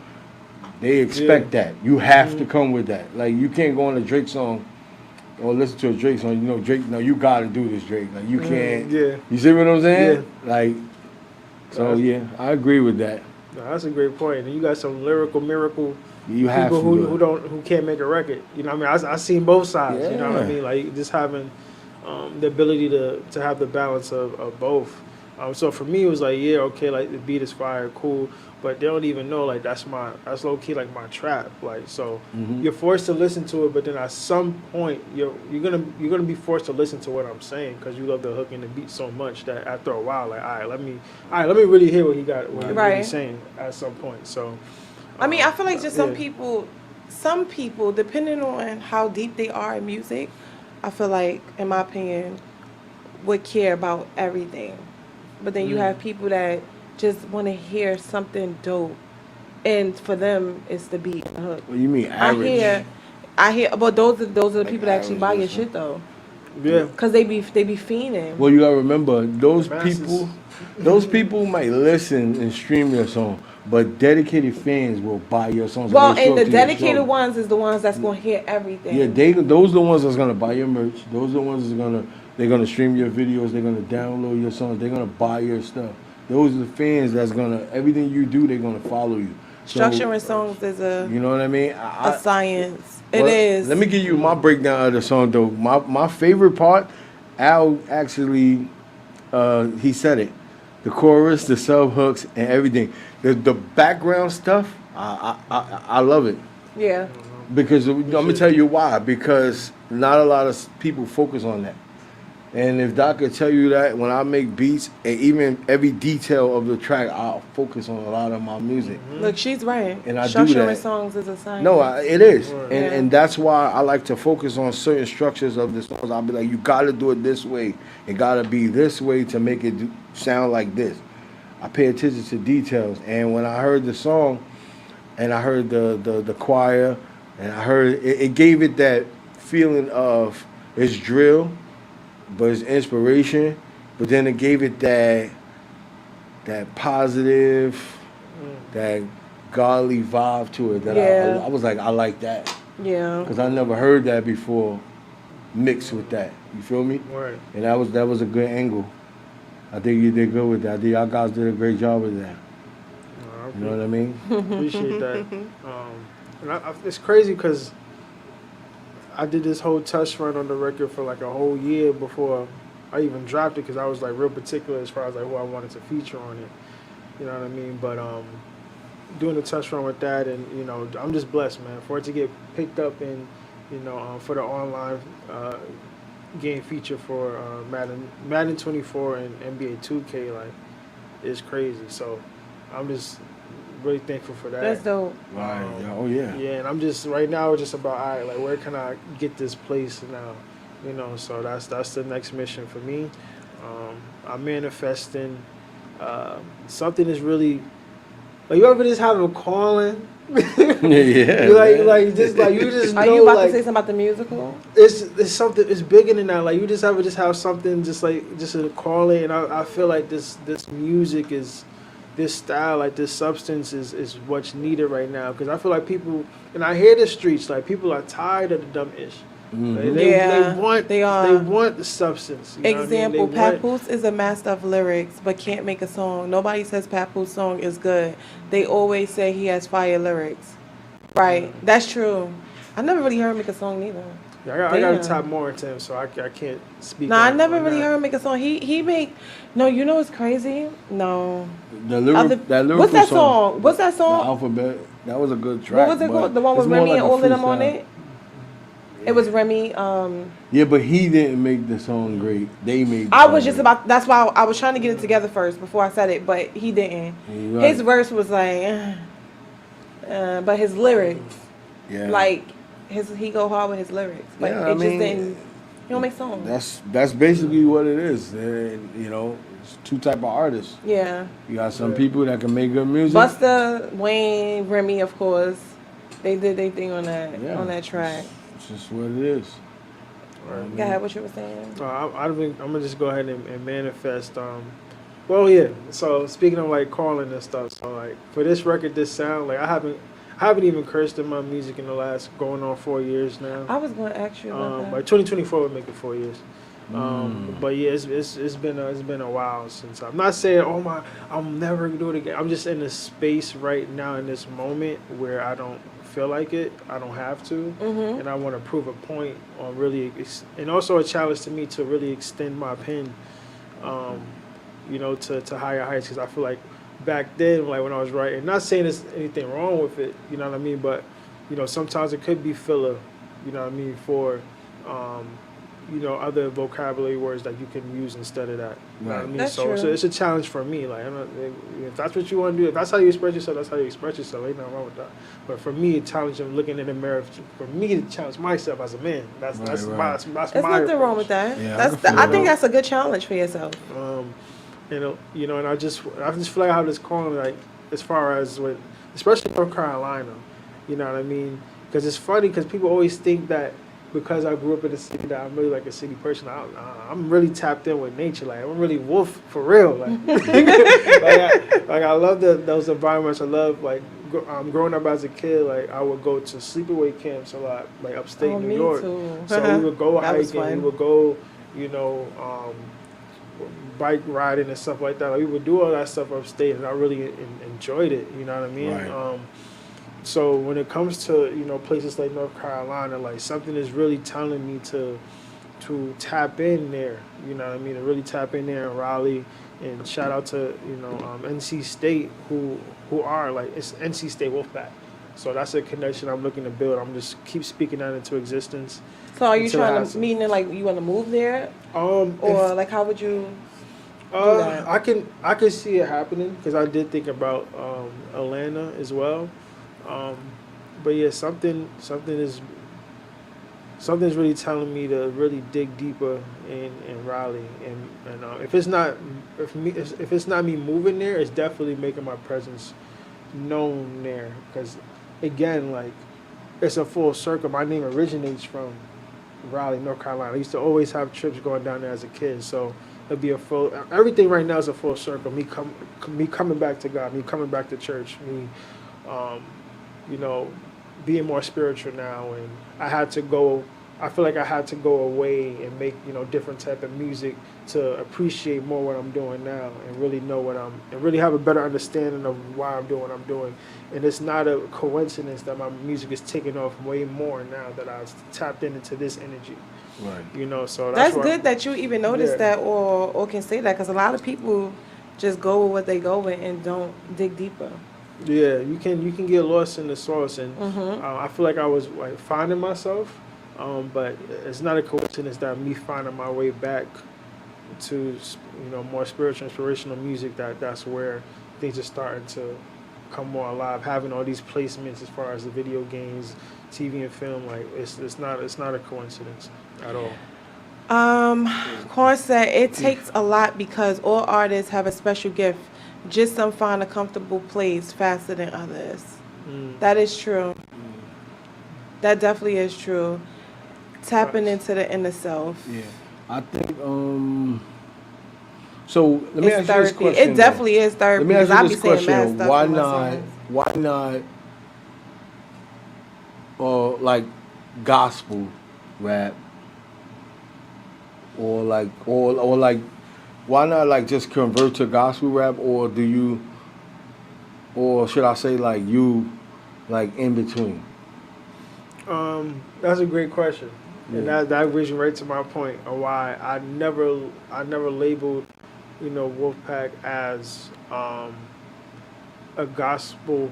they expect that. You have to come with that. Like you can't go on a Drake song or listen to a Drake song. You know Drake. No, you gotta do this, Drake. Like you can't. Yeah. You see what I'm saying? Yeah. Like. So yeah, I agree with that. No, that's a great point. And you got some lyrical miracle You have people to do it. who can't make a record. You know what I mean? I seen both sides. You know what I Yeah. mean? Like just having the ability to have the balance of both. So for me, it was like, yeah, okay, like the beat is fire, cool, but they don't even know like that's low key like my trap. Like so, you're forced to listen to it, but then at some point you're gonna be forced to listen to what I'm saying because you love the hook and the beat so much that after a while, like, all right, let me really hear what he got, what Right. he's saying at some point. So, I mean, I feel like just some yeah. people, depending on how deep they are in music, I feel like, in my opinion, would care about everything. But then you have people that just want to hear something dope, and for them, it's the beat and the hook. What do you mean average? I hear, but those are the people that actually average buy your listener. shit though, Yeah. cause they be fiending. Well, you gotta remember those Masses. people might listen and stream your song, but dedicated fans will buy your songs. Well, they show and the up to your dedicated show. ones is the ones that's gonna hear everything. Yeah, those are the ones that's gonna buy your merch. Those are the ones they're gonna stream your videos. They're gonna download your songs. They're gonna buy your stuff. Those are the fans that's gonna everything you do. They're gonna follow you. So, Structuring songs is you know what I mean? a science. It well, is. Let me give you my breakdown of the song though. My favorite part, Al actually, he said it. The chorus, the sub hooks, and everything. The background stuff, I love it. Yeah. Because I'm gonna tell you why. Because not a lot of people focus on that. And if Doc could tell you that when I make beats, and even every detail of the track, I'll focus on a lot of my music. Look, she's right. And I do Structuring that. songs is a science. No, it is, Right. and that's why I like to focus on certain structures of the songs. I'll be like, you got to do it this way. It got to be this way to make it sound like this. I pay attention to details, and when I heard the song, and I heard the choir, and I heard it gave it that feeling of it's drill, but it's inspiration. But then it gave it that positive, that godly vibe to it. That Yeah. I was like, I like that Yeah. because I never heard that before, mixed with that. You feel me? Right. And that was a good angle. I think you did good with that. I think y'all guys did a great job with that. You know what I mean? Appreciate that. And it's crazy because I did this whole test run on the record for like a whole year before I even dropped it because I was like real particular as far as like who I wanted to feature on it. You know what I mean? But doing the test run with that, and you know, I'm just blessed, man, for it to get picked up in, you know, for the online game feature for Madden 24 and NBA 2K, like, it's crazy. So I'm just really thankful for that. That's dope. Right. Oh yeah. Yeah, and I'm just right now it's just about, all right, like where can I get this place now? You know, so that's the next mission for me. I'm manifesting something is really like, you ever just have a calling? Yeah. like just like you just know, Are you about like, to say something about the musical? it's something, it's bigger than that. Like you just have something just a calling, and I feel like this music is, this style, like this substance is what's needed right now, because I feel like people, and I hear the streets, like people are tired of the dumb ish. Mm-hmm. They want the substance. You know what I mean? Example, They want- Papoose is a master of lyrics, but can't make a song. Nobody says Papoose song is good. They always say he has fire lyrics. Right, that's true. I never really heard him make a song neither. Yeah, I got to Damn. tap more into him, so I can't speak. No, I on- never on really that. heard him make a song. He make, no, you know what's crazy? No. That lyrical What's that song? What's that The song? Alphabet. That was a good track. What was it but called? The one with it's more Remy like and a all of them on freestyle. it? It was Remy. Yeah, but he didn't make the song great. They made. The I song was just great. about. That's why I was trying to get it together first before I said it, but he didn't. You're right. His verse was like, but his lyrics, Yeah. like he go hard with his lyrics, but Yeah, it I just mean, didn't. He don't make songs. That's basically what it is. And, you know, it's two type of artists. Yeah, You got some people that can make good music. Busta, Wayne, Remy, of course, they did their thing on that track. It's just what it is. Go ahead, what you were saying? I'm gonna just go ahead and manifest. Well, yeah. So speaking of like calling and stuff, so like for this record, this sound, like I haven't even cursed in my music in the last going on 4 years now. I was going to ask you about that. Like 2024 would make it 4 years. But yeah, it's been a while since. I'm not saying I'm never gonna do it again. I'm just in a space right now in this moment where I don't feel like it. I don't have to, and I want to prove a point on really, and also a challenge to me to really extend my pen, to higher heights. Because I feel like back then, like when I was writing, not saying there's anything wrong with it, you know what I mean, but sometimes it could be filler, you know what I mean, for other vocabulary words that you can use instead of that. You know what I mean? That's So true. it's a challenge for me. Like, if that's what you want to do, if that's how you express yourself, that's how you express yourself. Ain't nothing wrong with that. But for me, a challenge of looking in the mirror, for me to challenge myself as a man, that's my There's approach. nothing wrong with that. Yeah, I think that's a good challenge for yourself. And I just feel like I have this calling, like, as far as with, especially North Carolina, you know what I mean? Because it's funny, because people always think that because I grew up in a city that I'm really like a city person. I'm really tapped in with nature. Like, I'm really wolf for real. Like, I love those environments. I love, like, growing up as a kid. Like, I would go to sleepaway camps a lot, like upstate New York. Too. So we would go That was hiking. We fun. would go, bike riding and stuff like that. Like, we would do all that stuff upstate, and I really enjoyed it. You know what I mean? Right. So when it comes to places like North Carolina, like, something is really telling me to tap in there. You know what I mean? To really tap in there in Raleigh, and shout out to NC State who are, like, it's NC State Wolfpack. So that's a connection I'm looking to build. I'm just keep speaking that into existence. So are you until it trying to happens. meaning like you want to move there, or like how would you? that? I can see it happening, because I did think about Atlanta as well. But yeah, something's really telling me to really dig deeper in Raleigh, and if it's not me moving there, it's definitely making my presence known there. Because again, like, it's a full circle. My name originates from Raleigh, North Carolina. I used to always have trips going down there as a kid, so it'd be everything right now is a full circle. Me coming back to God, me coming back to church, me being more spiritual now. And I feel like I had to go away and make, different type of music to appreciate more what I'm doing now, and really know and really have a better understanding of why I'm doing what I'm doing. And it's not a coincidence that my music is taking off way more now that I've tapped into this energy. Right. So That's good that you even noticed Yeah. that or can say that, because a lot of people just go with what they go with and don't dig deeper. Yeah, you can get lost in the source, and I feel like I was, like, finding myself, but it's not a coincidence that me finding my way back to more spiritual, inspirational music. That's where things are starting to come more alive. Having all these placements as far as the video games, TV and film, like, it's not a coincidence at all. Corn said it takes a lot because all artists have a special gift. Just some find a comfortable place faster than others. That is true. That definitely is true. Tapping into the inner self. Yeah. I think so let me It's ask you this therapy. question. It definitely is therapy. Let me ask because I you be this saying mad question. stuff in my songs. Why not like gospel rap, or like why not, like, just convert to gospel rap, or should I say, like, you, like, in between? That's a great question, and that brings me right to my point of why I never labeled, Wolfpack as a gospel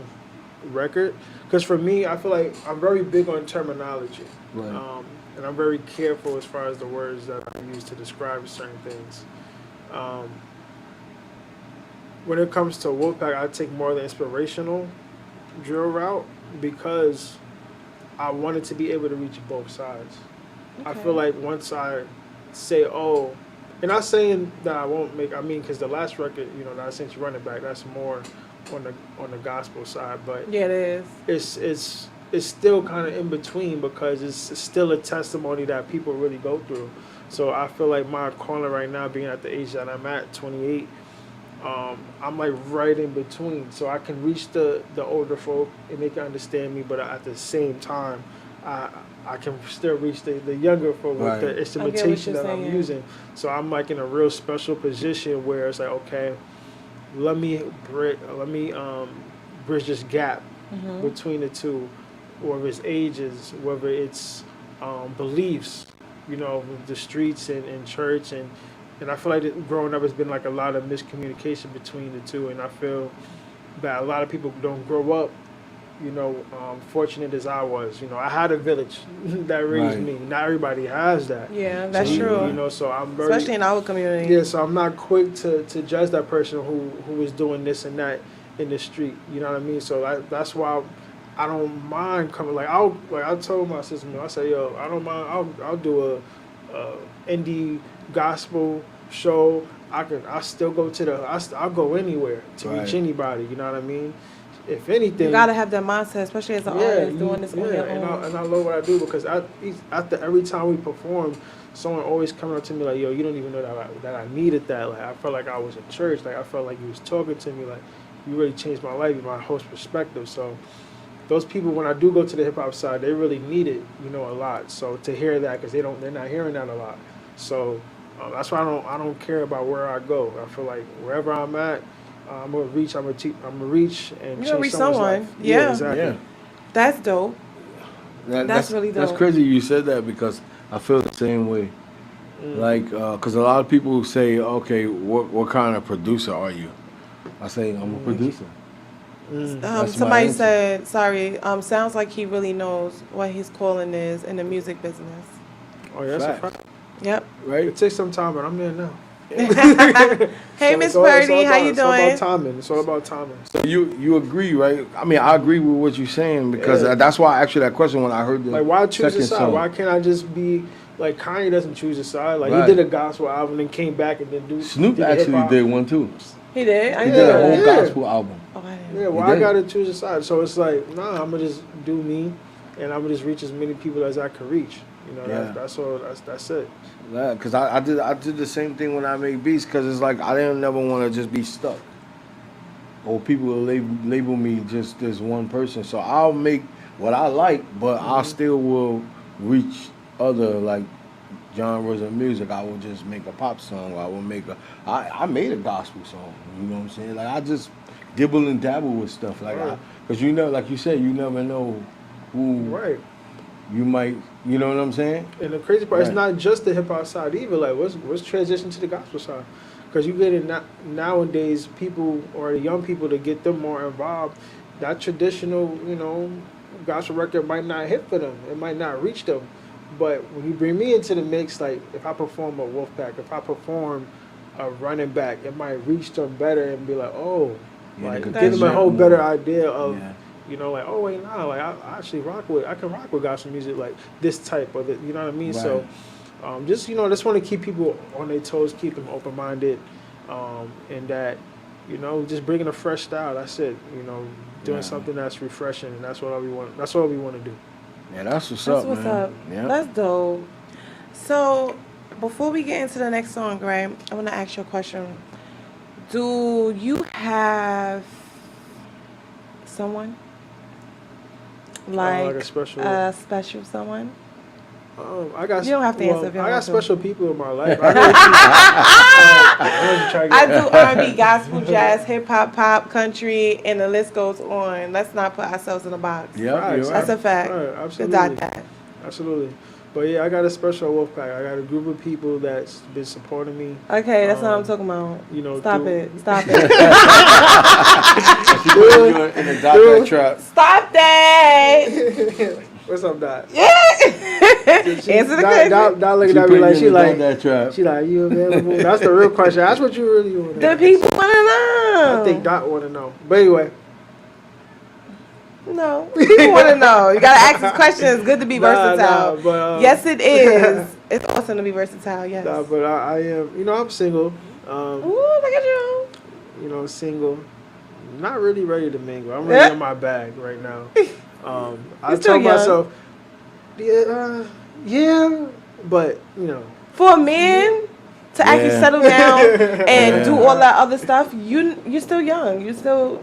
record, because for me, I feel like I'm very big on terminology, Right. and I'm very careful as far as the words that I use to describe certain things. When it comes to Wolfpack, I take more of the inspirational drill route, because I wanted to be able to reach both sides. I feel like once I say, and not saying that I won't because the last record, that I sent you Running Back, that's more on the gospel side, but Yeah, it is. it's still kind of in between, because it's still a testimony that people really go through. So I feel like my calling right now, being at the age that I'm at, 28, I'm like right in between, so I can reach the older folk and they can understand me, but at the same time, I can still reach the younger folk with the instrumentation that I'm using. So I'm like in a real special position where it's like, okay, let me bridge this gap between the two, whether it's ages, whether it's beliefs, the streets and church, and I feel like growing up has been like a lot of miscommunication between the two, and I feel that a lot of people don't grow up, fortunate as I was. I had a village that raised me. Not everybody has that. Yeah, that's true. So I'm very, especially in our community. Yeah, so I'm not quick to judge that person who is doing this and that in the street. You know what I mean? So that's why I don't mind coming. Like I told my sister, I said, yo, I don't mind. I'll do a indie gospel show. I'll still go I'll go anywhere to reach anybody. You know what I mean? If anything, you gotta have that mindset, especially as an artist doing this on your own. And I love what I do because after every time we perform, someone always coming up to me like, yo, you don't even know that I needed that. Like I felt like I was in church. Like I felt like you was talking to me. Like you really changed my life, my whole perspective. So those people, when I do go to the hip hop side, they really need it, a lot. So to hear that, because they're not hearing that a lot. So that's why I don't care about where I go. I feel like wherever I'm at, I'm gonna reach. I'm gonna reach and you're change someone. Life. Yeah, exactly. Yeah. That's dope. That's really dope. That's crazy you said that because I feel the same way. Like, because a lot of people say, okay, what kind of producer are you? I say, I'm a producer. Somebody said, sorry, sounds like he really knows what his calling is in the music business. Oh, yeah, that's a fact. Yep. Right. It takes some time, but I'm there now. Hey, Miss Purdy, how you doing? It's all about timing. So you agree, right? I mean, I agree with what you're saying because that's why I asked you that question when I heard the why choose a side? song. Why can't I just be like Kanye doesn't choose a side? Like he did a gospel album and came back and then Snoop actually did one too. He did. He did a whole gospel album. Oh, I didn't. Yeah, well, I gotta choose a side. So it's like, nah, I'm gonna just do me, and I'm gonna just reach as many people as I can reach. That's all. That's it. Yeah, because I did the same thing when I made beats because it's like I didn't never want to just be stuck. Or people will label me just as one person. So I'll make what I like, but I still will reach other like genres of music. I will just make a pop song. Or I will make I made a gospel song. You know what I'm saying? Like I just dibble and dabble with stuff. Like because like you said, you never know who you might. You know what I'm saying? And the crazy part, it's not just the hip hop side either. Like, let's transition to the gospel side, because you get it nowadays. People or the young people to get them more involved. That traditional, gospel record might not hit for them. It might not reach them. But when you bring me into the mix, like if I perform a Wolfpack, if I perform a Running Back, it might reach them better and be like, oh, like give them a whole better idea of. Yeah. Like, oh wait, like I actually I can rock with gospel music, like this type of it. You know what I mean? Right. So, just want to keep people on their toes, keep them open minded, and that, just bringing a fresh style. That's it. Doing something that's refreshing, and that's what we want. That's what we want to do. Yeah, that's what's up, man. Yeah. That's dope. So, before we get into the next song, right? I want to ask you a question. Do you have someone? Like a special someone? I got. You don't have to answer. If you I got special people in my life. I do R&B, gospel, jazz, hip hop, pop, country, and the list goes on. Let's not put ourselves in a box. Yeah, that's a fact. Right, absolutely. Absolutely. But yeah, I got a special Wolfpack. I got a group of people that's been supporting me. Okay, that's what I'm talking about. Stop it. In the Dot trap. Stop that. What's up, Dot? Yeah. Answer the question. Dot looking at me like she like you available? That's the real question. That's what you really want to know. The people want to know. I think Dot want to know. But anyway. No, people want to know. You gotta ask this question. It's good to be versatile. But, yes, it is. It's awesome to be versatile. Yes. But I am. I'm single. Ooh, look at you. Single. Not really ready to mingle. I'm really in my bag right now. I tell myself, yeah, but for a man to actually settle down and do all that other stuff, you're still young.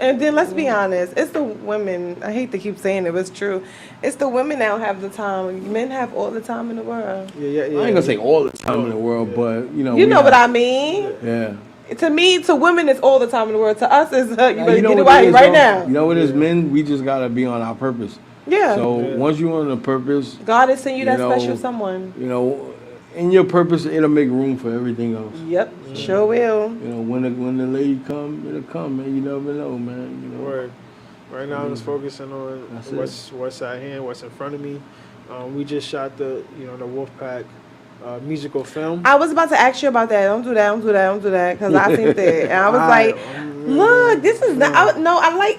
And then let's be honest, it's the women. I hate to keep saying it, but it's true. It's the women that don't have the time. Men have all the time in the world. Yeah. I ain't gonna say all the time in the world, but You know what I mean? Yeah. To me, to women, it's all the time in the world. To us, it's you better get it what right is, right though? now. You know what it is, men? We just gotta be on our purpose. Yeah. So once you're on a purpose, God is sending you that know, special someone. You know, in your purpose, it'll make room for everything else. Yep, sure will. You know, when the lady come, it'll come, man. You never know, man. You know. Word. Right now, I'm just focusing on what's at hand, what's in front of me. We just shot the Wolfpack musical film. I was about to ask you about that. Don't do that, because I think that. And I was like, look, this is not.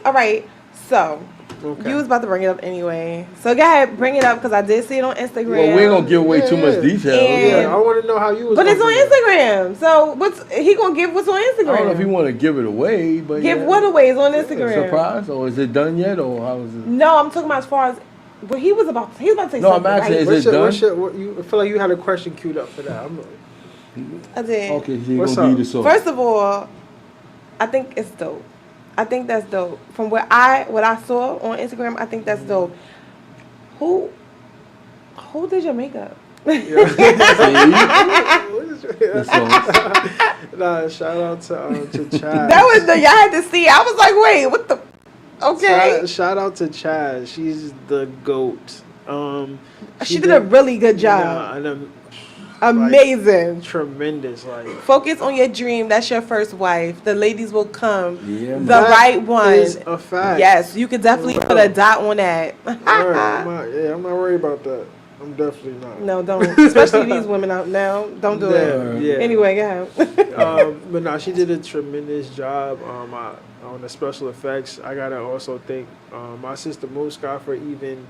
All right, so. Okay. You was about to bring it up anyway. So go ahead, bring it up, because I did see it on Instagram. Well, we ain't going to give away too much detail. Yeah, I want to know how you was. But it's on Instagram. So what's he going to give what's on Instagram? I don't know if he want to give it away, but give what away is on Instagram. Surprise? Or is it done yet? Or how is it? No, I'm talking about as far as what he was about to say something. No, I'm asking, right? is it done? I feel like you had a question queued up for that. I did. Okay, so you're going to give you the source. First of all, I think it's dope. I think that's dope. From what I saw on Instagram, I think that's dope. Who did your makeup? Nah, shout out to Chaz. That was y'all had to see. I was like, wait, what the? Okay. Shout out to Chaz. She's the GOAT. She did a really good job. Amazing. Like, tremendous. Like, focus on your dream. That's your first wife. The ladies will come. Yeah, the right one. Is a fact. Yes, you could definitely put a dot on that. I'm not worried about that. I'm definitely not. No, don't. Especially these women out now. Don't do it. Yeah. Anyway, go ahead. But no, she did a tremendous job on the special effects. I gotta also thank my sister Muska for even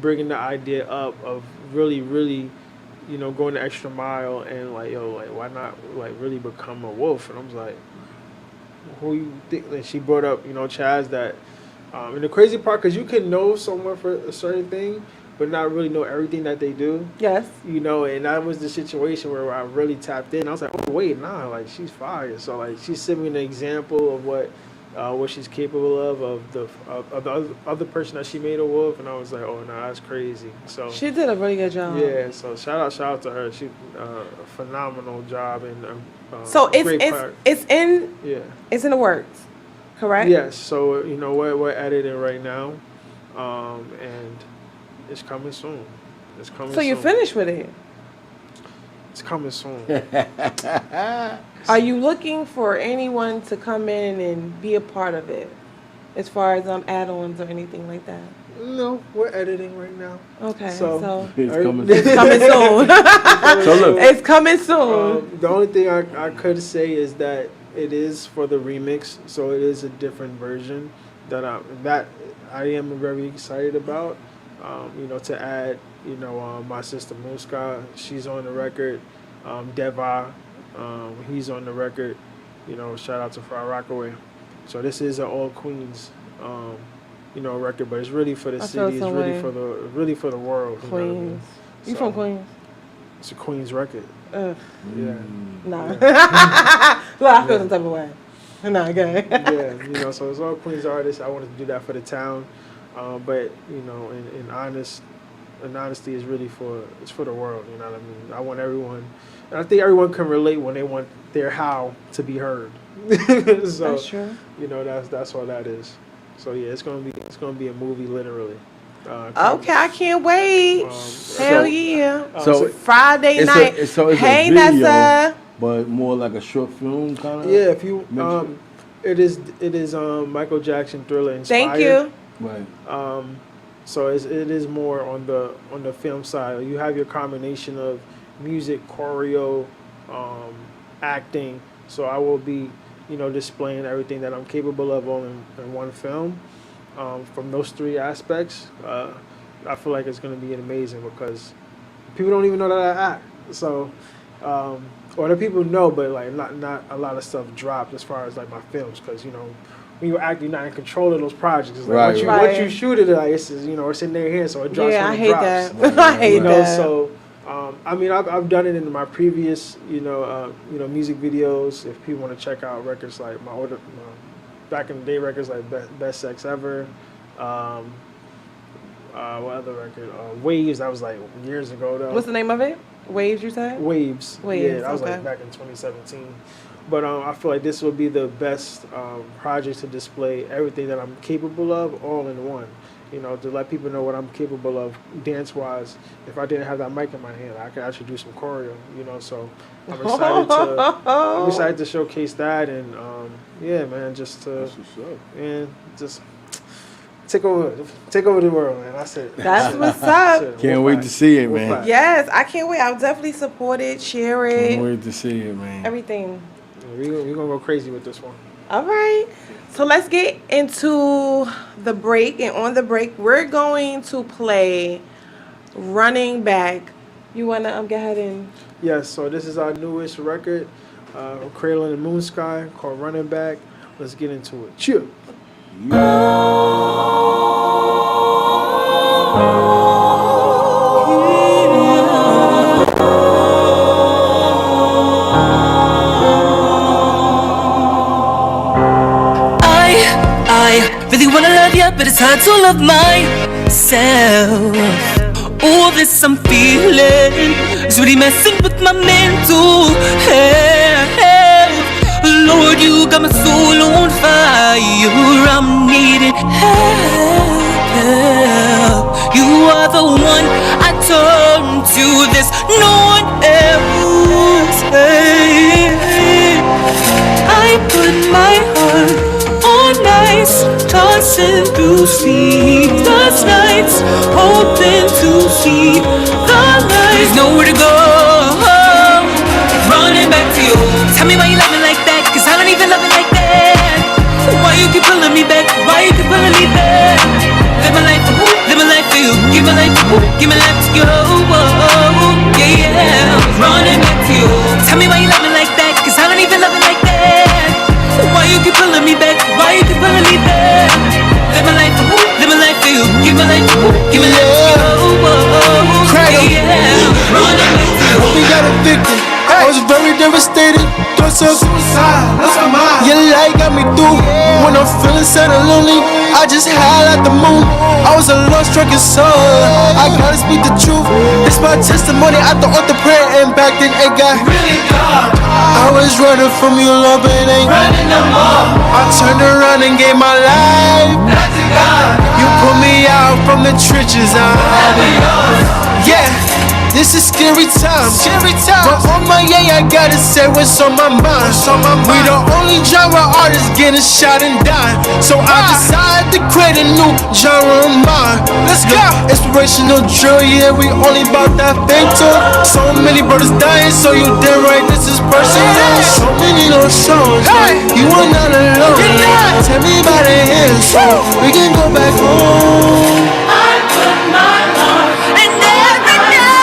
bringing the idea up of really, going the extra mile and why not really become a wolf? And I was like, who you think? And she brought up Chaz that, and the crazy part, because you can know someone for a certain thing, but not really know everything that they do. Yes. And that was the situation where I really tapped in. I was like, oh wait, nah, she's fire. So she sent me an example of what she's capable of the other person that she made a wolf, and I was like, oh no, that's crazy. So she did a really good job. Yeah, so shout out to her. She a phenomenal job and so it's in the works, correct? Yes. So we're editing right now, and it's coming soon. So you're finished with it? It's coming soon. Are you looking for anyone to come in and be a part of it, as far as add-ons or anything like that? No, we're editing right now. Okay, so it's coming soon. So look, it's coming soon. The only thing I could say is that it is for the remix, so it is a different version that I am very excited about. To add, my sister Muska, she's on the record. Deva, he's on the record. Shout out to Fry Rockaway. So this is an all Queens, record, but it's really for the city. It's really for the world. Queens. You from Queens? It's a Queens record. Yeah. Nah. Yeah. Well, I feel some type of way. Nah, okay. Yeah, so it's all Queens artists. I wanted to do that for the town. But in honesty, is really for the world. You know what I mean? I want everyone, and I think everyone can relate when they want their how to be heard. So, that's true. That's all that is. So yeah, it's gonna be a movie literally. Okay, I can't wait. Hell yeah! So Friday night. It's hey, a video, Nessa. but more like a short film kind of. Yeah, if you it is Michael Jackson Thriller inspired. Thank you. Right. So it is more on the film side. You have your combination of music, choreo, acting. So I will be, displaying everything that I'm capable of in one film. From those three aspects, I feel like it's going to be amazing because people don't even know that I act. So, or the people know, but not a lot of stuff dropped as far as my films because when you act, you're not in control of those projects. It's like once you shoot it, it's in their hands, so it drops. Yeah, when I it hate drops. that. I hate that. So I mean, I've done it in my previous, music videos. If people want to check out records like my older, back in the day records like Best Sex Ever. What other record? Waves. That was like years ago though. What's the name of it? Waves, you said? Waves. Waves. Yeah, that was like back in 2017. But I feel like this would be the best project to display everything that I'm capable of all in one. To let people know what I'm capable of dance-wise. If I didn't have that mic in my hand, I could actually do some choreo, So I'm excited to showcase that and, yeah, man, just to, just take over the world, man. That's it. That's what's up. Can't wait to see it, man. Yes, I can't wait. I'll definitely support it, share it. Can't wait to see it, man. Everything. Yeah, we're going to go crazy with this one. All right. So let's get into the break. And on the break, we're going to play Running Back. You want to go ahead and... Yes, so this is our newest record, Cradle in the Moon Sky, called Running Back. Let's get into it. Chill. I really wanna love you, but it's hard to love myself. All this I'm feeling is really messing with my mental health. Lord, you got my soul on fire. I'm needing help. You are the one I turn to. There's no one else. I put my heart on ice, tossing through sleepless nights, hoping to see the light. There's nowhere to go, running back to you. Tell me why you love me like that, 'cause I don't even love it like that. Why you keep pulling me back, why you keep pulling me back? Live my life for you, give my life to you. Yeah, running back to you. Tell me why you love me like that, 'cause I don't even love it like that. Why you keep pulling me back? Why you keep pulling me back? Live my life for you. Give my life to you. We got a victim. I was very devastated. Thoughts of suicide. Your light got me through. When I'm feeling sad and lonely, I just howl at the moon. I was a lost, drunken soul. I gotta speak the truth. It's my testimony. I thought the prayer and back then it got really dark. I was running from you, Lord, but it ain't running no more. I turned around and gave my life back to God. You pulled me out from the trenches. Yeah. This is scary times. But on my I gotta say what's on my mind. We the only genre artists getting shot and dying. So I decided to create a new genre of mine. Let's go. Inspirational drill, yeah, we only about that fake talk. So many brothers dying, so you damn right, this is personal. So many no songs, you are not alone. Tell me about the end, so we can go back home. I put my heart in every day.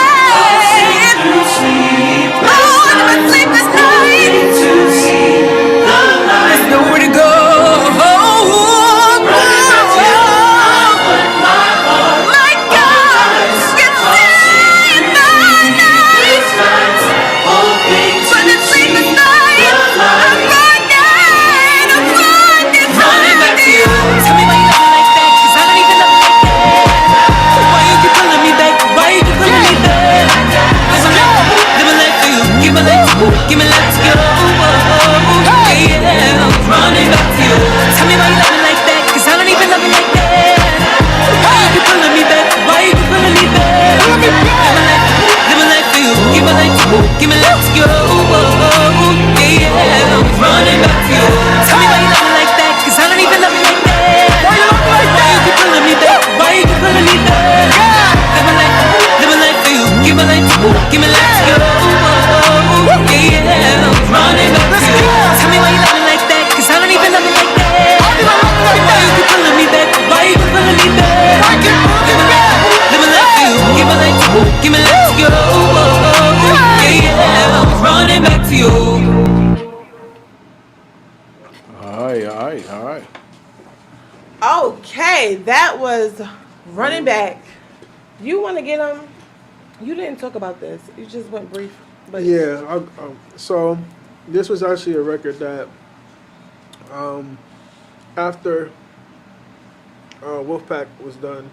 Sleepless night to see the light. There's nowhere to go. My God, you're saving my night. But the sleepless night, I'm running back to you. Tell me why you love me like that, 'cause I don't even love me like that. Why you keep pulling me back? Why you keep pulling me back? Live my life for you. Give my life to you. Give my life to you. Yeah, running back to you. Tell me why you love me like that, 'cause I don't even love me like that. Why you keep pulling me back? Why you keep pulling me back? Live my life for you. Give my life to you. Give my life to you. Yeah, running back to you. Tell me why you love me like that, 'cause I don't even love me like that. Why you love me like that? Why you keep pulling me back? Why you keep pulling me back? Live my life for you. Give my life to you. Give my life to you. Yeah, running back to you. Tell me why you love me like that, 'cause I don't even love me like that. Why you keep pulling me back? Why you keep pulling me back? Live my life for you. Give my life to you. Give my life to you. Yeah, running back to you. All right. Okay, that was Running Back. You want to get You didn't talk about this. You just went brief. But Yeah. So this was actually a record that after Wolfpack was done.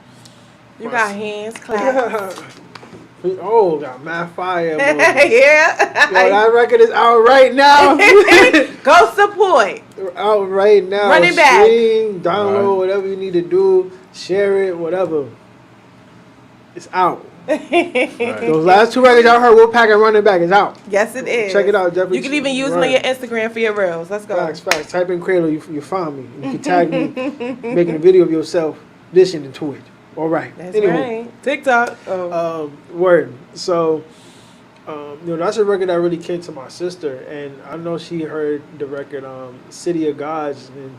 you got hands clapped. Got mad fire. Yeah. Yo, that record is out right now. Go support. Out right now. Run it back. Stream, download, whatever you need to do. Share it, whatever. It's out. Those last 2 records y'all heard, Wolfpack and Run It Back is out. Yes, it is. Check it out. Definitely. You can even use them on your Instagram for your reels. Let's go. Facts. Type in Cradle, you find me. You can tag me making a video of yourself listening to it. All right. That's anyway. right. TikTok. Word. So, that's a record that really came to my sister, and I know she heard the record City of Gods, and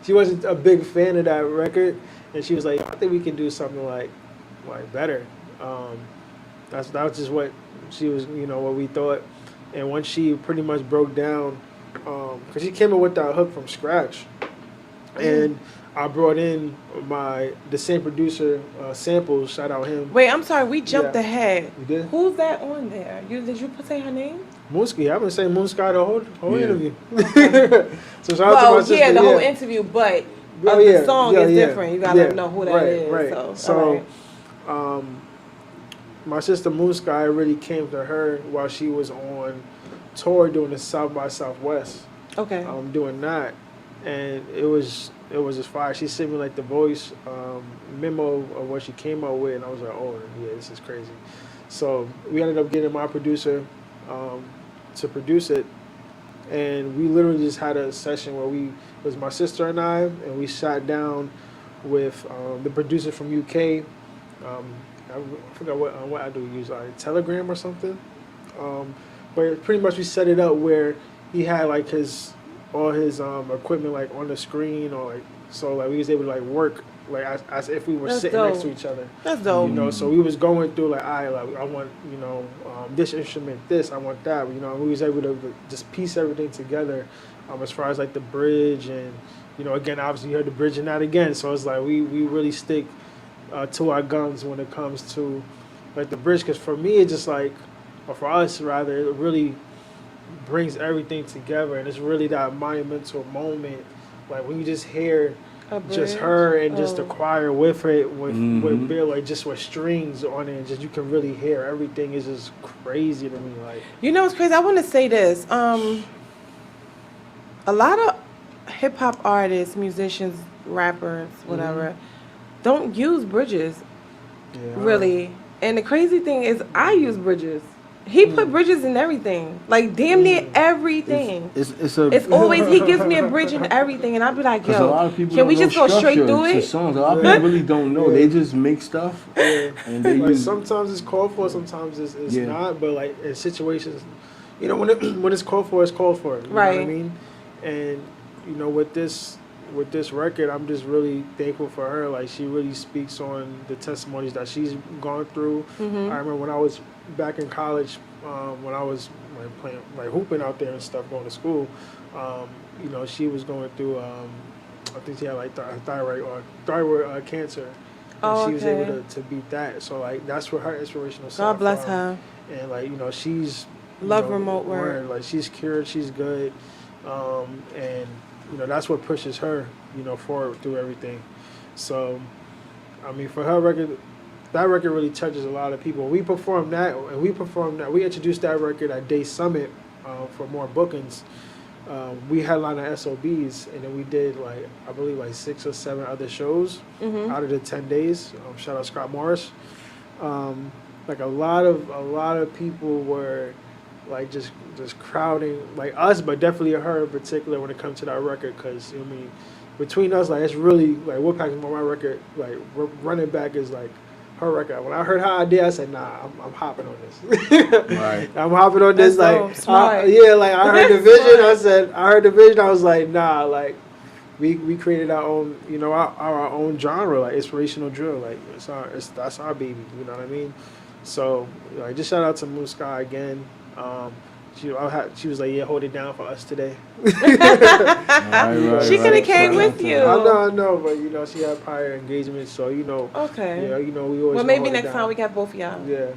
she wasn't a big fan of that record, and she was like, I think we can do something like better. That was just what she was, what we thought. And once she pretty much broke down, because she came up with that hook from scratch, and I brought in the same producer, Samples, shout out him. Wait, I'm sorry, we jumped ahead. You did? Who's that on there? Did you say her name? Moonsky. I've been saying Moonsky the whole interview. So shout out to my sister. The whole interview, but the song is different. You gotta know who that is. Right. So my sister Moonsky really came to her while she was on tour doing the South by Southwest. Okay. Doing that, and it was just fire. She sent me like the voice memo of what she came up with, and I was like, oh yeah, this is crazy. So we ended up getting my producer to produce it, and we literally just had a session where it was my sister and we sat down with the producer from UK. I forgot what I do use, Telegram or something. But pretty much we set it up where he had like all his equipment like on the screen, or so we was able to work as if we were sitting next to each other. That's dope. So we was going through I want this instrument, this, I want that. We was able to just piece everything together, as far as the bridge, and again, obviously you heard the bridge and that again. So it's we really stick to our guns when it comes to the bridge, because for me it's just or for us rather, it really brings everything together, and it's really that monumental moment when you just hear just her and just the choir with it with Bill, just with strings on it, and just you can really hear everything is just crazy to me. It's crazy. I want to say this. A lot of hip hop artists, musicians, rappers, whatever, don't use bridges, really. And the crazy thing is, I use bridges. He put bridges in everything, damn near everything. It's always he gives me a bridge in everything, and I'll be like, yo, a lot of people can we don't just go know straight through to it? songs. A lot of people really don't know. They just make stuff, and they use. Sometimes it's called for, sometimes it's not. But in situations, when it's called for, it's called for. You know what I mean? And with this record, I'm just really thankful for her. She really speaks on the testimonies that she's gone through. I remember when I was back in college, when I was playing hooping out there and stuff, going to school. She was going through. I think she had thyroid cancer. And she was able to beat that. So that's where her inspirational stuff. God bless her. And she's love remote work. She's cured. She's good. And that's what pushes her, forward through everything. So, for her record, that record really touches a lot of people. We performed that. We introduced that record at Day Summit for more bookings. We headlined at SOBs, and then we did I believe 6 or 7 other shows out of the 10 days. Shout out Scott Morris. A lot of people were just crowding us, but definitely her in particular when it comes to that record, because between us it's really Wolfpack is my record. Running Back is her record. When I heard her idea, I said, nah, I'm hopping on this. Right. I'm hopping on this. Smart. I heard the vision. I was like, nah, we created our own, our own genre, inspirational drill. That's our baby. You know what I mean? So just shout out to Moon Sky again. She was like, yeah, hold it down for us today. She could have came with you. I know, but she had prior engagements, so Okay. we always. Well, maybe next time we got both of y'all. Yeah.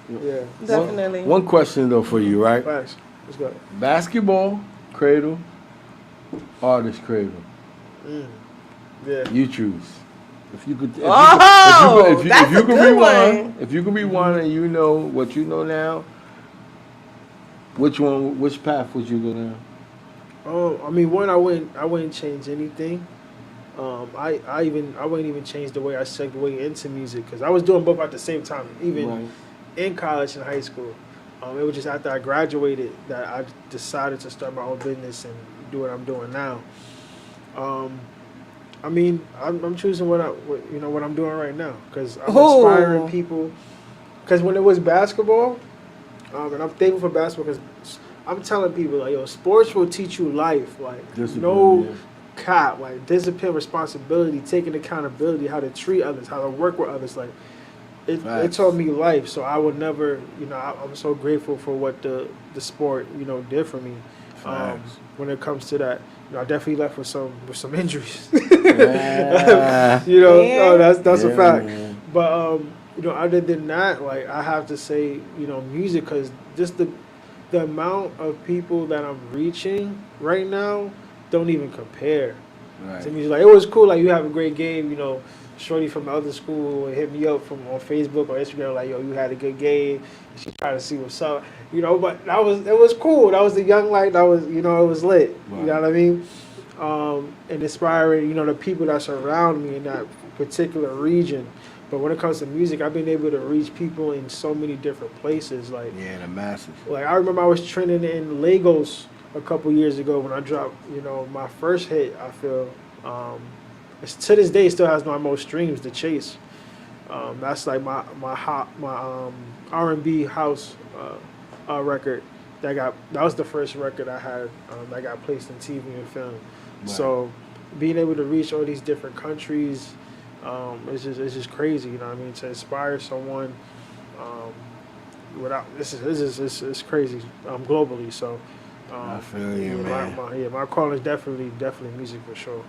Yeah. Definitely. One question though for you, right? Facts. Let's go. Basketball cradle, artist cradle. Yeah. You choose. If you could, Oh, that's if you a could good be one. one, if you could be one, and you know what you know now, which path would you go down? Oh, I mean, one, I wouldn't change anything. I wouldn't even change the way I segued into music because I was doing both at the same time, even in college and high school. It was just after I graduated that I decided to start my own business and do what I'm doing now. I mean, I'm choosing what I'm doing right now because I'm inspiring people. Because when it was basketball, and I'm thankful for basketball because I'm telling people like, yo, sports will teach you life, like cap, like discipline, responsibility, taking accountability, how to treat others, how to work with others, like. It taught me life, so I would never, I'm so grateful for what the sport, did for me. When it comes to that, I definitely left with some injuries. Yeah. That's a fact. Man. But other than that, like I have to say, music, because just the amount of people that I'm reaching right now don't even compare to music. Like it was cool, like you have a great game, Shorty from the other school hit me up on Facebook or Instagram like, yo, you had a good game. She tried to see what's up, but it was cool. That was the young light. That was, it was lit. Right. You know what I mean? And inspiring, the people that surround me in that particular region. But when it comes to music, I've been able to reach people in so many different places. Like the masses. Like I remember I was trending in Lagos a couple years ago when I dropped, my first hit. I feel. To this day, it still has my most streams. The Chase, that's like my R&B house record that was the first record I had that got placed in TV and film. Right. So being able to reach all these different countries, it's just crazy. You know what I mean? To inspire someone, it's crazy globally. So I feel you, man. My calling is definitely music for sure.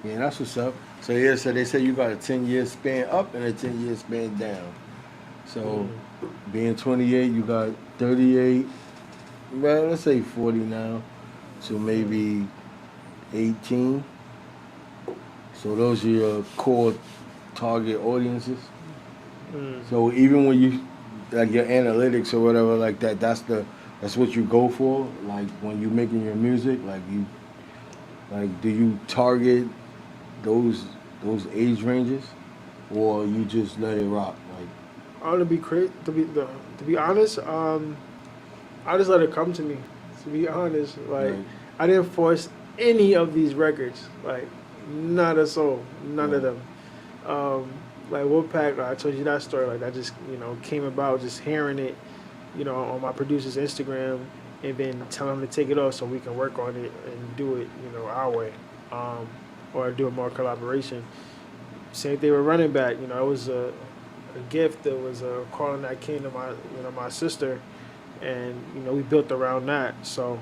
Yeah, that's what's up. So so they say you got a 10-year span up and a 10-year span down. So being 28, you got 38. Well, let's say 40 now. So maybe 18. So those are your core target audiences. So even when you like your analytics or whatever like that, that's what you go for. Like when you're making your music, do you target those age ranges, or you just let it rock? To be honest, I just let it come to me. To be honest, I didn't force any of these records, not a soul, none of them. Like Wolfpack, I told you that story. Like that just came about just hearing it, on my producer's Instagram, and then telling him to take it off so we can work on it and do it, our way. Or do a more collaboration. Same thing with Running Back. It was a gift. It was a calling that came to my sister, and we built around that. So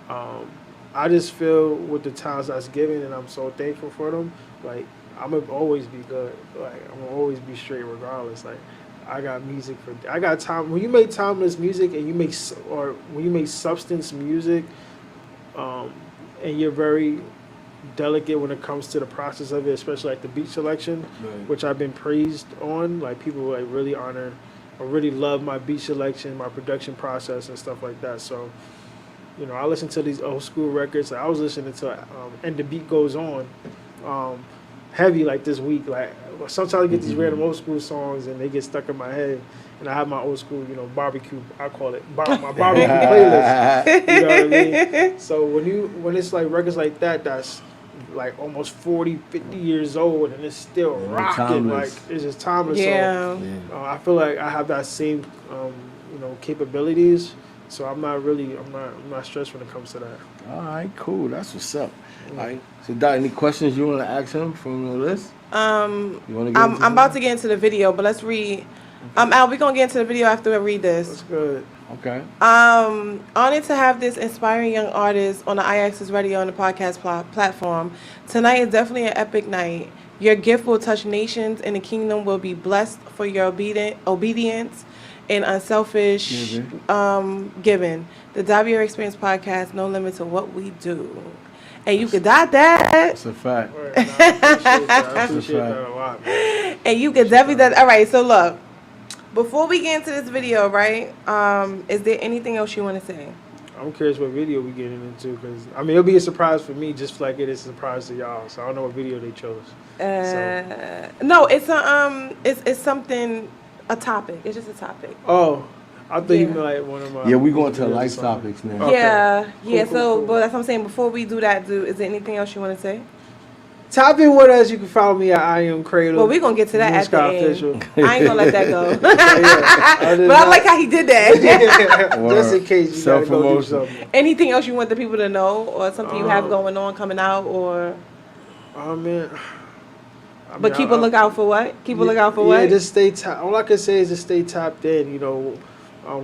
I just feel with the talents that's given, and I'm so thankful for them. Like I'm gonna always be good. Like I'm gonna always be straight regardless. Like I got music I got time. When you make timeless music and when you make substance music, and you're very delicate when it comes to the process of it, especially like the beat selection, which I've been praised on. Like people really honor or really love my beat selection, my production process and stuff like that. So, I listen to these old school records. I was listening to And the Beat Goes On heavy like this week. Like sometimes I get these random old school songs and they get stuck in my head. And I have my old school, barbecue, I call it, my barbecue playlist. You know what I mean? So when it's like records like that, that's like almost 40, 50 years old and it's still rocking. Timeless. Like it's just timeless. Yeah. So I feel like I have that same, capabilities. So I'm not stressed when it comes to that. All right, cool. That's what's up. All right. So, Doc, any questions you want to ask him from the list? I'm about to get into the video, but let's read. Al, we're going to get into the video after I read this. That's good. Okay. Honored to have this inspiring young artist on the iAccess Radio and the podcast platform. Tonight is definitely an epic night. Your gift will touch nations and the kingdom will be blessed for your obedience and unselfish giving. The Viera Experience podcast, no limit to what we do. And you could dot that. That's a fact. I appreciate that a lot, man. And you could definitely that. All right, so look, before we get into this video, right? Is there anything else you want to say? I'm curious what video we getting into, because I mean it'll be a surprise for me, just like it is a surprise to y'all. So I don't know what video they chose. No, it's a it's something, a topic. It's just a topic. Oh, I thought you meant like one of my. Yeah, we going to life topics now. Okay. Yeah, yeah. Cool, So, cool. but that's what I'm saying. Before we do that, is there anything else you want to say? Tap in with us. You can follow me at I Am Cradle. Well, we're gonna get to that Moon at Sky the end. Official. I ain't gonna let that go. Yeah, But I like how he did that. Just in case you gotta go do Self-promotion. something. Anything else you want the people to know, or something you have going on coming out, or? Oh man. But keep a lookout for what? Keep a lookout for what? Yeah, just stay tapped. All I can say is just stay tapped in. You know,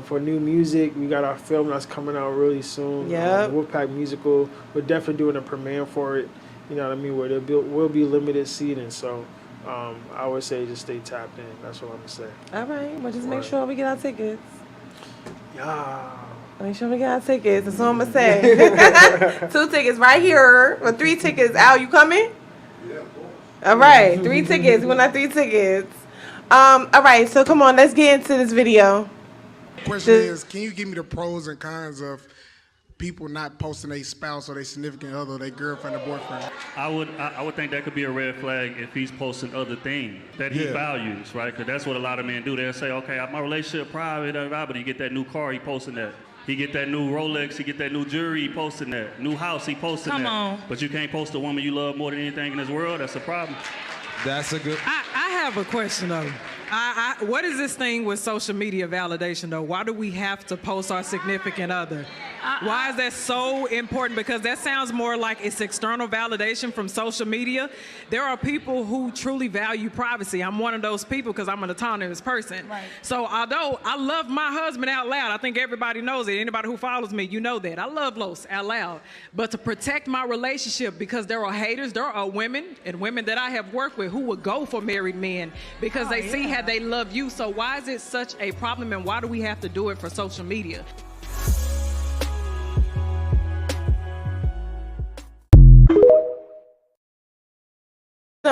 for new music, we got our film that's coming out really soon. Yep. Wolfpack Musical. We're definitely doing a premiere for it. You know what I mean? Where there will be limited seating. So I would say just stay tapped in. That's what I'm gonna say. All right. Well, just make sure we get our tickets. Yeah. Make sure we get our tickets. That's all I'm gonna say. 2 tickets right here, or 3 tickets. Al, you coming? Yeah. All right. 3 tickets. We want our 3 tickets. All right. So come on, let's get into this video. Question is, can you give me the pros and cons of people not posting their spouse or their significant other, their girlfriend or boyfriend? I would think that could be a red flag if he's posting other things that he values, right? Because that's what a lot of men do. They'll say, okay, my relationship private, but he get that new car, he posting that. He get that new Rolex, he get that new jewelry, he posting that. New house, he posting that. Come on. But you can't post a woman you love more than anything in this world. That's a problem. That's a good. I have a question though. What is this thing with social media validation though? Why do we have to post our significant other? Why is that so important? Because that sounds more like it's external validation from social media. There are people who truly value privacy. I'm one of those people because I'm an autonomous person. Right. So although I love my husband out loud, I think everybody knows it. Anybody who follows me, you know that. I love Los out loud. But to protect my relationship, because there are haters, there are women and women that I have worked with who would go for married men because they see how they love you. So why is it such a problem, and why do we have to do it for social media?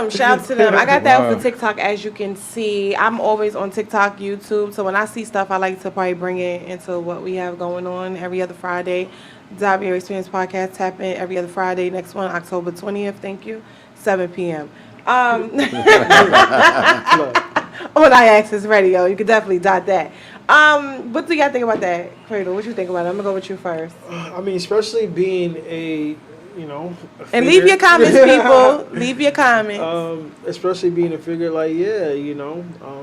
Shout out to them. I got that off of TikTok, as you can see. I'm always on TikTok, YouTube. So when I see stuff, I like to probably bring it into what we have going on every other Friday. Viera Experience podcast, tap in every other Friday. Next one, October 20th. Thank you. 7 p.m. On iAccess Radio. You could definitely dot that. What do y'all think about that, Cradle? What you think about it? I'm gonna go with you first. I mean, especially being a and leave your comments, people. Leave your comments. Especially being a figure, like,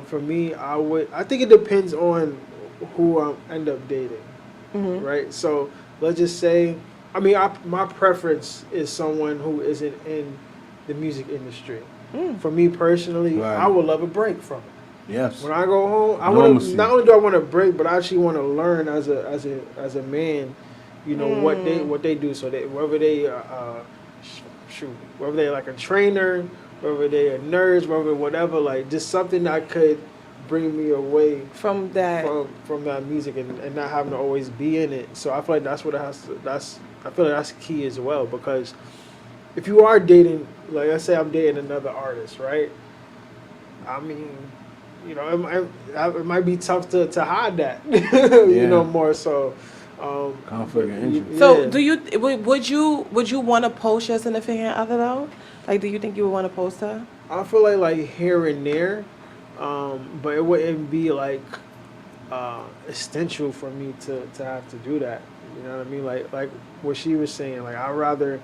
for me, I think it depends on who I end up dating, right? So let's just say, I mean, my preference is someone who isn't in the music industry. For me personally, I would love a break from it. Yes. When I go home, I want to. Not only do I want a break, but I actually want to learn as a man. You know what they do, so that whether they like a trainer, whether they a nurse, whatever, like just something that could bring me away from that music and not having to always be in it. So I feel like that's what it has to. I feel like that's key as well, because if you are dating, like let's say I'm dating another artist, right? I mean, it might be tough to hide that, more so. Conflict of interest. So, would you want to post your significant other though? Like, do you think you would want to post her? I feel like here and there, but it wouldn't be like essential for me to have to do that. You know what I mean? Like what she was saying. Like I'd rather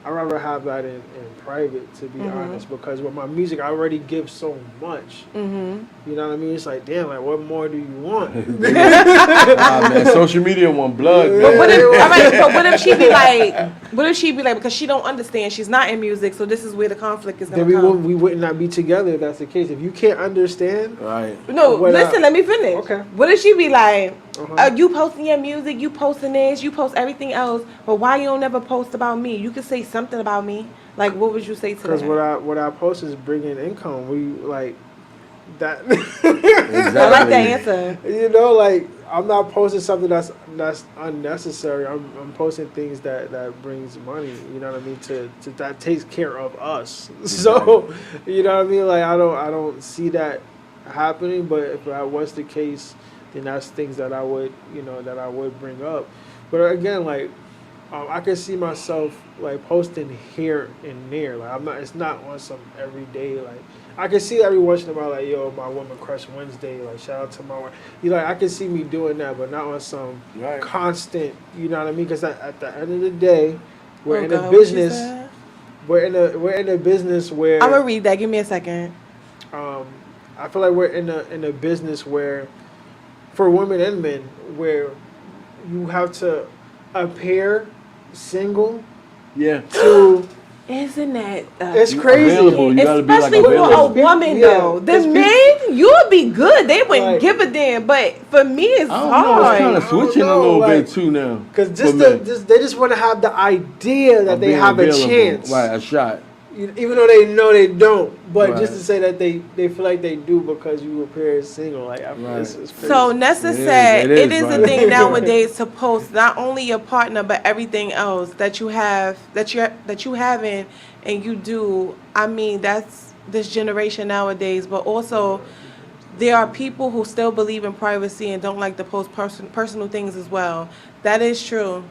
have that in private, to be honest, because with my music I already give so much. You know what I mean? It's like, damn, like what more do you want? Man, social media want blood, man. But what if she be like, because she don't understand, she's not in music, so this is where the conflict is going to come. We would not be together if that's the case. If you can't understand, right? No, listen, let me finish. Okay. What if she be like, you posting your music, you posting this, you post everything else, but why you don't never post about me? You could say something about me. Like, what would you say to that? Because what I post is bringing income. that. Exactly. I like that answer. You know, like I'm not posting something that's unnecessary. I'm posting things that brings money. You know what I mean? To that takes care of us. So, you know what I mean? Like I don't see that happening. But if that was the case, then that's things that I would bring up. But again, like I can see myself like posting here and there. Like it's not on some everyday like. I can see every once in a while, like, yo, my woman crush Wednesday, like, shout out to my wife. I can see me doing that, but not on some constant, you know what I mean? Because at the end of the day, we're in a business. We're in a business where I'm gonna read that. Give me a second. I feel like we're in a business where, for women and men, where you have to appear single. Yeah. To Isn't that it's crazy? Available. You gotta be like especially for a available. woman though. The men, you would be good. They wouldn't give a damn. But for me, it's I don't hard. know. It's kind of switching a little bit too now. Because they just want to have the idea that they have a chance, right? A shot. Even though they know they don't, but Right. just to say that they feel like they do because you appear single, like it's crazy. So Nessa said it is right. a thing nowadays to post not only your partner but everything else that you have that you haven't and you do. I mean that's this generation nowadays, but also there are people who still believe in privacy and don't like to post personal things as well. That is true.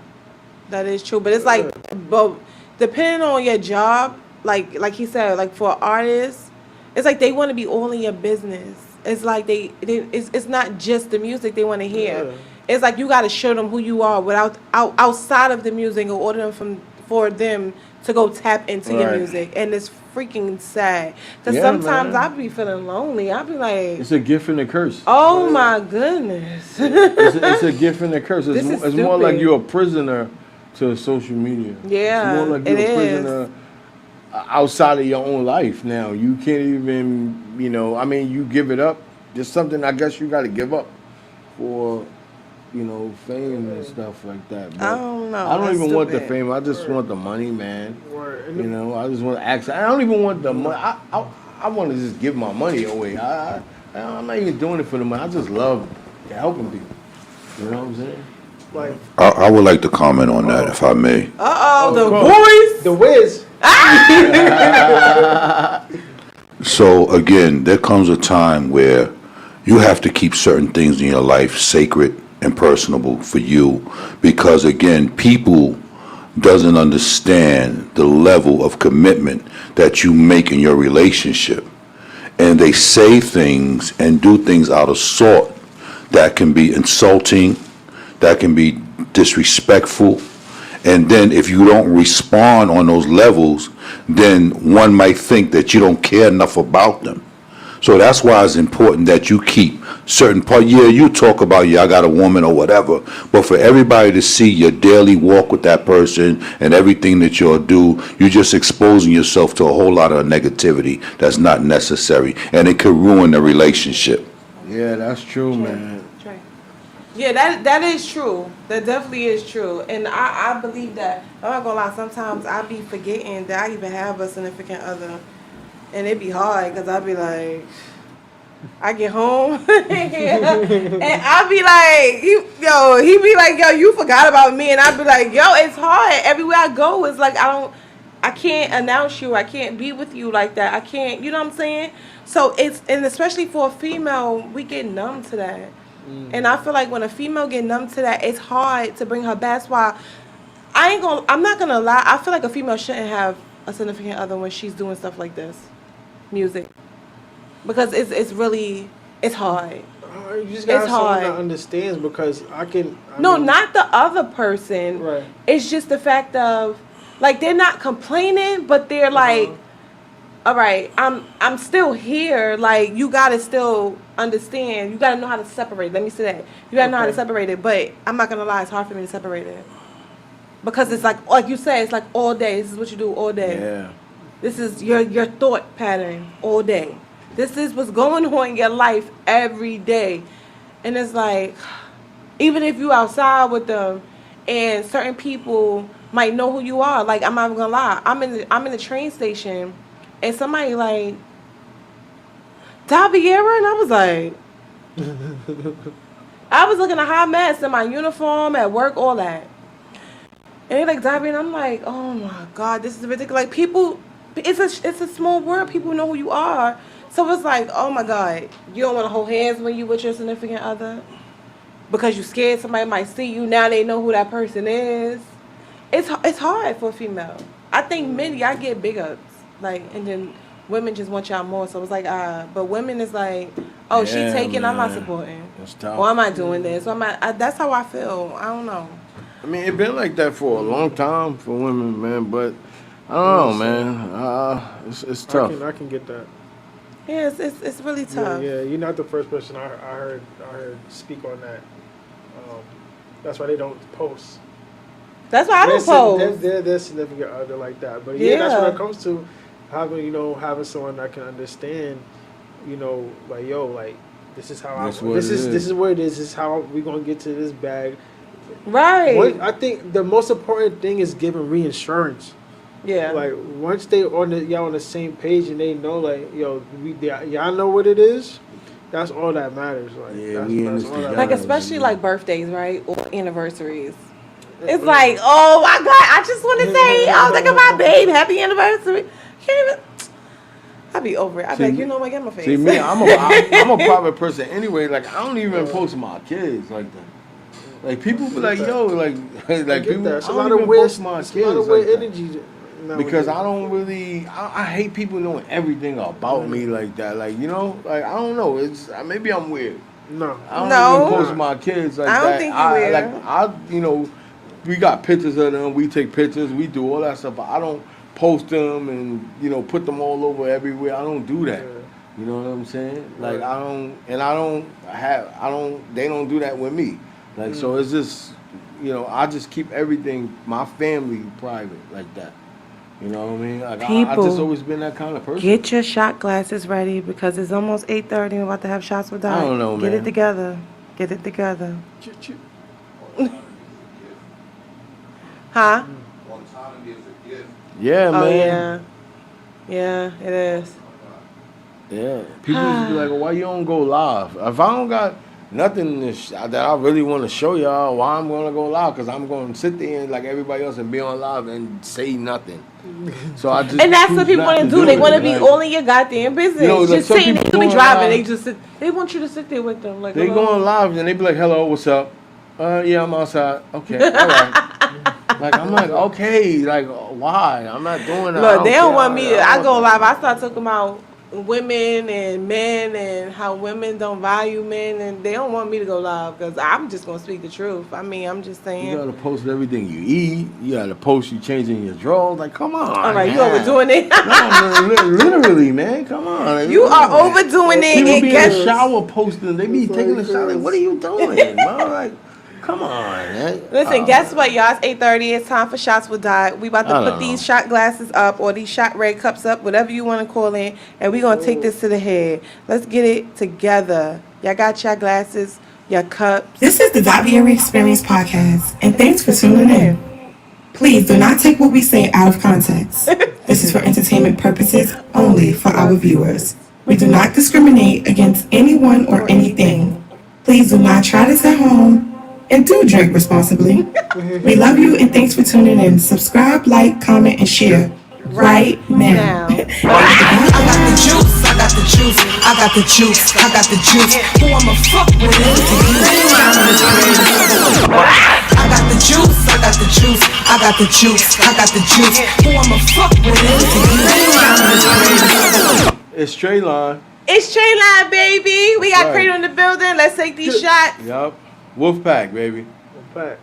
That is true. But it's like, but depending on your job. Like he said, like for artists, it's like they want to be all in your business. It's like it's not just the music they want to hear. Yeah. It's like you got to show them who you are without outside of the music, or order them for them to go tap into your music, and it's freaking sad. Because sometimes I be feeling lonely. I be like, it's a gift and a curse. Oh my goodness! it's a gift and a curse. It's more like stupid. you're a prisoner to social media. Yeah, it's more like you're a prisoner. Outside of your own life now. You can't even, you give it up. There's something I guess you got to give up for, fame and stuff like that. But I don't know. I don't even want the stupid. fame. I just want the money, man. I just want access. I don't even want the money. I want to just give my money away. I'm not even doing it for the money. I just love helping people. You know what I'm saying? I would like to comment on that, if I may. The voice, the whiz. So again, there comes a time where you have to keep certain things in your life sacred and personable for you, because again, people doesn't understand the level of commitment that you make in your relationship, and they say things and do things out of sort that can be insulting, that can be disrespectful. And then if you don't respond on those levels, then one might think that you don't care enough about them. So that's why it's important that you keep certain part. Yeah, you talk about, I got a woman or whatever, but for everybody to see your daily walk with that person and everything that you'll do, you're just exposing yourself to a whole lot of negativity that's not necessary, and it could ruin the relationship. Yeah, that's true, man. Yeah, that is true. That definitely is true. And I believe that. I'm not gonna lie, sometimes I be forgetting that I even have a significant other. And it be hard because I be like, I get home and I be like, he be like, yo, you forgot about me. And I be like, yo, it's hard. Everywhere I go, it's like I can't announce you. I can't be with you like that. I can't, you know what I'm saying? So and especially for a female, we get numb to that. And I feel like when a female get numb to that, it's hard to bring her back. That's why I'm not gonna lie. I feel like a female shouldn't have a significant other when she's doing stuff like this, music, because it's hard. You just gotta have someone that understands, because I mean, not the other person. Right. It's just the fact of like they're not complaining, but they're like, all right, I'm still here. Like, you gotta still understand. You gotta know how to separate. Let me say that. You gotta know how to separate it. But I'm not gonna lie, it's hard for me to separate it. Because it's like you said, it's like all day. This is what you do all day. Yeah. This is your thought pattern all day. This is what's going on in your life every day. And it's like, even if you outside with them and certain people might know who you are, like, I'm not even gonna lie. I'm in the train station. And somebody like, Viera, and I was like, I was looking a hot mess in my uniform, at work, all that. And they like Viera, and I'm like, oh my God, this is ridiculous. Like people, it's a small world. People know who you are. So it's like, oh my God, you don't want to hold hands when you with your significant other because you scared somebody might see you. Now they know who that person is. It's hard for a female. I think men, y'all get big ups, like, and then women just want y'all more. So it's like, but women is like, oh, yeah, she taking, I'm not supporting. Or am I doing this? Or that's how I feel. I don't know. I mean, it been like that for a long time for women, man. But I don't know, man. It's tough. I can get that. Yeah, it's really tough. Yeah, you're not the first person I heard speak on that. That's why they don't post. That's why I don't post. They're significant other like that. But yeah, that's what it comes to having someone that can understand, like, yo, like, this is how this is where it is. This is how we gonna get to this bag. Right. I think the most important thing is giving reinsurance. Yeah. Like, once they y'all on the same page and they know, like, yo, y'all know what it is. That's all that matters. Like, that's all that matters. Especially like birthdays, right, or anniversaries. It's like, oh my God, I just want to say, I was like, my babe, happy anniversary. Can't even. I be over it. I be like, you know what, get my face. See me, I'm a private person anyway. Like, I don't even post my kids like that. Like, people be like, yo, like people. That's I don't even post my kids like that. Energy. Because I don't really, I hate people knowing everything about me like that. Like, like, I don't know. It's maybe I'm weird. No. I don't even post my kids like that. I don't think you're weird. Like, we got pictures of them. We take pictures. We do all that stuff. But I don't post them and, put them all over everywhere. I don't do that. You know what I'm saying? Like, they don't do that with me. Like, so it's just, I just keep everything, my family, private like that. You know what I mean? Like, I just always been that kind of person. Get your shot glasses ready because it's almost 8:30 and we're about to have shots with Doc. I don't know, man. Get it together. Get it together. Huh? Yeah, man. Oh, yeah. Yeah, it is. Yeah. People used to be like, well, why you don't go live? If I don't got nothing that I really want to show y'all, why I'm going to go live? Because I'm going to sit there and, like everybody else and be on live and say nothing. So I just and that's what people want to do. They want to be all in your goddamn business. Like, just sitting there, be driving. They just sit. They want you to sit there with them. Like, they go on live and they be like, hello, what's up? Yeah, I'm outside. Okay, all right. Like, I'm like, okay, like, why? I'm not doing that. Look, they don't want me. I go live. I start talking about women and men and how women don't value men, and they don't want me to go live because I'm just gonna speak the truth. I mean, I'm just saying. You gotta post everything you eat. You gotta post you changing your drawers. Like, come on. All right, you overdoing it. No, literally, man. Come on. You are overdoing it. People be in the shower posting. They be taking a shower. Like, what are you doing, man? Like, come on, man. Listen, guess what, y'all? It's 8:30. It's time for Shots with Dot. We about to put these shot glasses up or these shot red cups up, whatever you want to call it, and we going to take this to the head. Let's get it together. Y'all got your glasses, your cups. This is the Dot Viera Experience podcast, and thanks for tuning in. Please do not take what we say out of context. This is for entertainment purposes only for our viewers. We do not discriminate against anyone or anything. Please do not try this at home. And do drink responsibly. We love you and thanks for tuning in. Subscribe, like, comment, and share right now. I got the juice, I got the juice, I got the juice, I got the juice. Who I'ma fuck with it? I got the juice, I got the juice, I got the juice, I got the juice. Who I'ma fuck with it? It's Treylyne. It's Treylyne, baby. We got Cradle in the building. Let's take these shots. Yup. Wolf pack, baby. Wolf pack.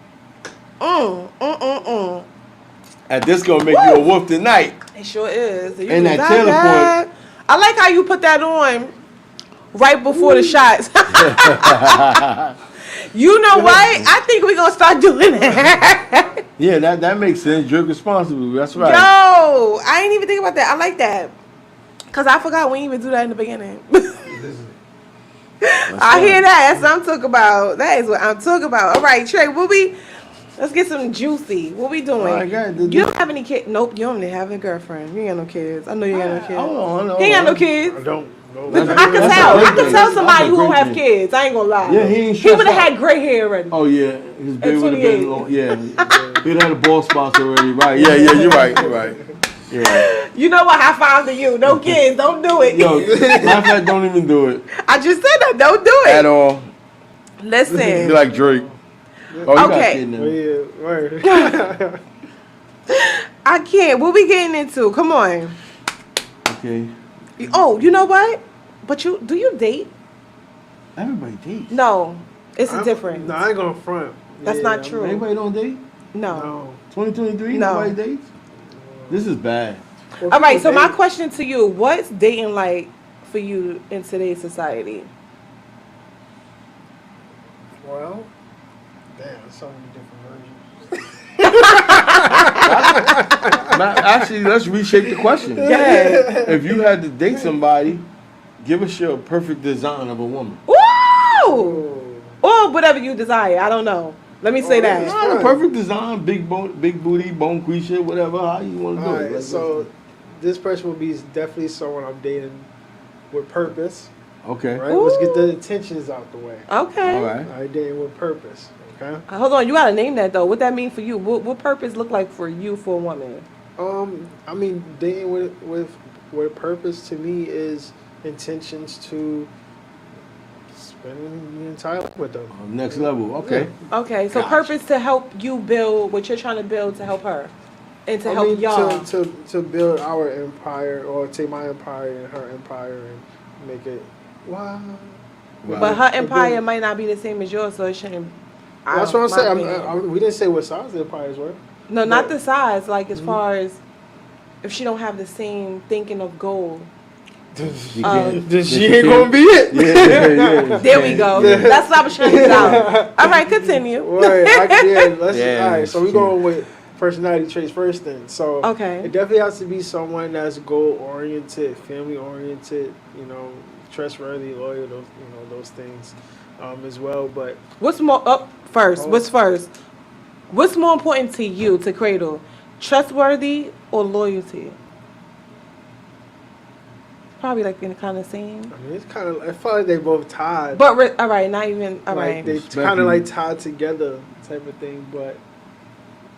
And this gonna make you a wolf tonight. It sure is. And that Taylor point. I like how you put that on right before the shots. You know what? I think we're gonna start doing that. Yeah, that makes sense. Drink responsibly. That's right. Yo, I ain't even think about that. I like that. Cause I forgot we didn't even do that in the beginning. I hear that. That's what I'm talking about. That is what I'm talking about. All right, Trey, let's get some juicy. What we doing? You don't have any kids? Nope, you don't have a girlfriend. You ain't got no kids. I know you ain't got no kids. Hold on. He ain't got no kids. I don't. I can tell somebody who don't have kids. I ain't gonna lie. Yeah, he ain't He would have had gray hair already. Oh yeah, his beard would have been long. Yeah, he'd had a bald spots already. Right? Yeah, you're right. You're right. You're right. You know what? High five to you. No kids. Don't do it. Yo, matter of fact, don't even do it I just said that. Don't do it at all. Listen. Be like Drake. Oh, Okay. Right. I can't. What we getting into? Come on. Okay. Oh, you know what? But do you date? Everybody dates. No, it's a difference. No, I ain't gonna front. That's not true. Everybody don't date. No. 2023. No. Nobody dates. This is bad. All right. So my question to you: what's dating like for you in today's society? Well, damn, so many different versions. Actually, let's reshape the question. Yeah. If you had to date somebody, give us your perfect design of a woman. Woo! Or whatever you desire. I don't know. Let me say that. Nah, the perfect design, big booty, bone quisha, whatever. How you want to do All it? right, so this person will be definitely someone I'm dating with purpose. Okay. Right. Let's get the intentions out the way. Okay. All right. All right, dating with purpose. Okay. Hold on. You gotta name that though. What that mean for you? What purpose look like for you for a woman? I mean, dating with purpose to me is intentions to spending the entire life with them. Next level. Okay. Okay. So purpose to help you build what you're trying to build to help her, and to help y'all. To build our empire, or take my empire and her empire and make it. Wow. But her empire might not be the same as yours, so it shouldn't. That's what I'm saying. We didn't say what size the empires were. No, not the size. Like as far as if she don't have the same thinking of goal. Then she ain't gonna be it. Yeah. There we go. That's what I was trying to get out. All right, continue. Right. All right. So we're going with personality traits first then. So okay. It definitely has to be someone that's goal oriented, family oriented, trustworthy, loyal, those things as well. But what's more What's first? What's more important to you, to Cradle? Trustworthy or loyalty? Probably like in kind of same. I mean, it's kind of. I feel like they both tied. But all right, not even all right. They kind of like tied together, type of thing. But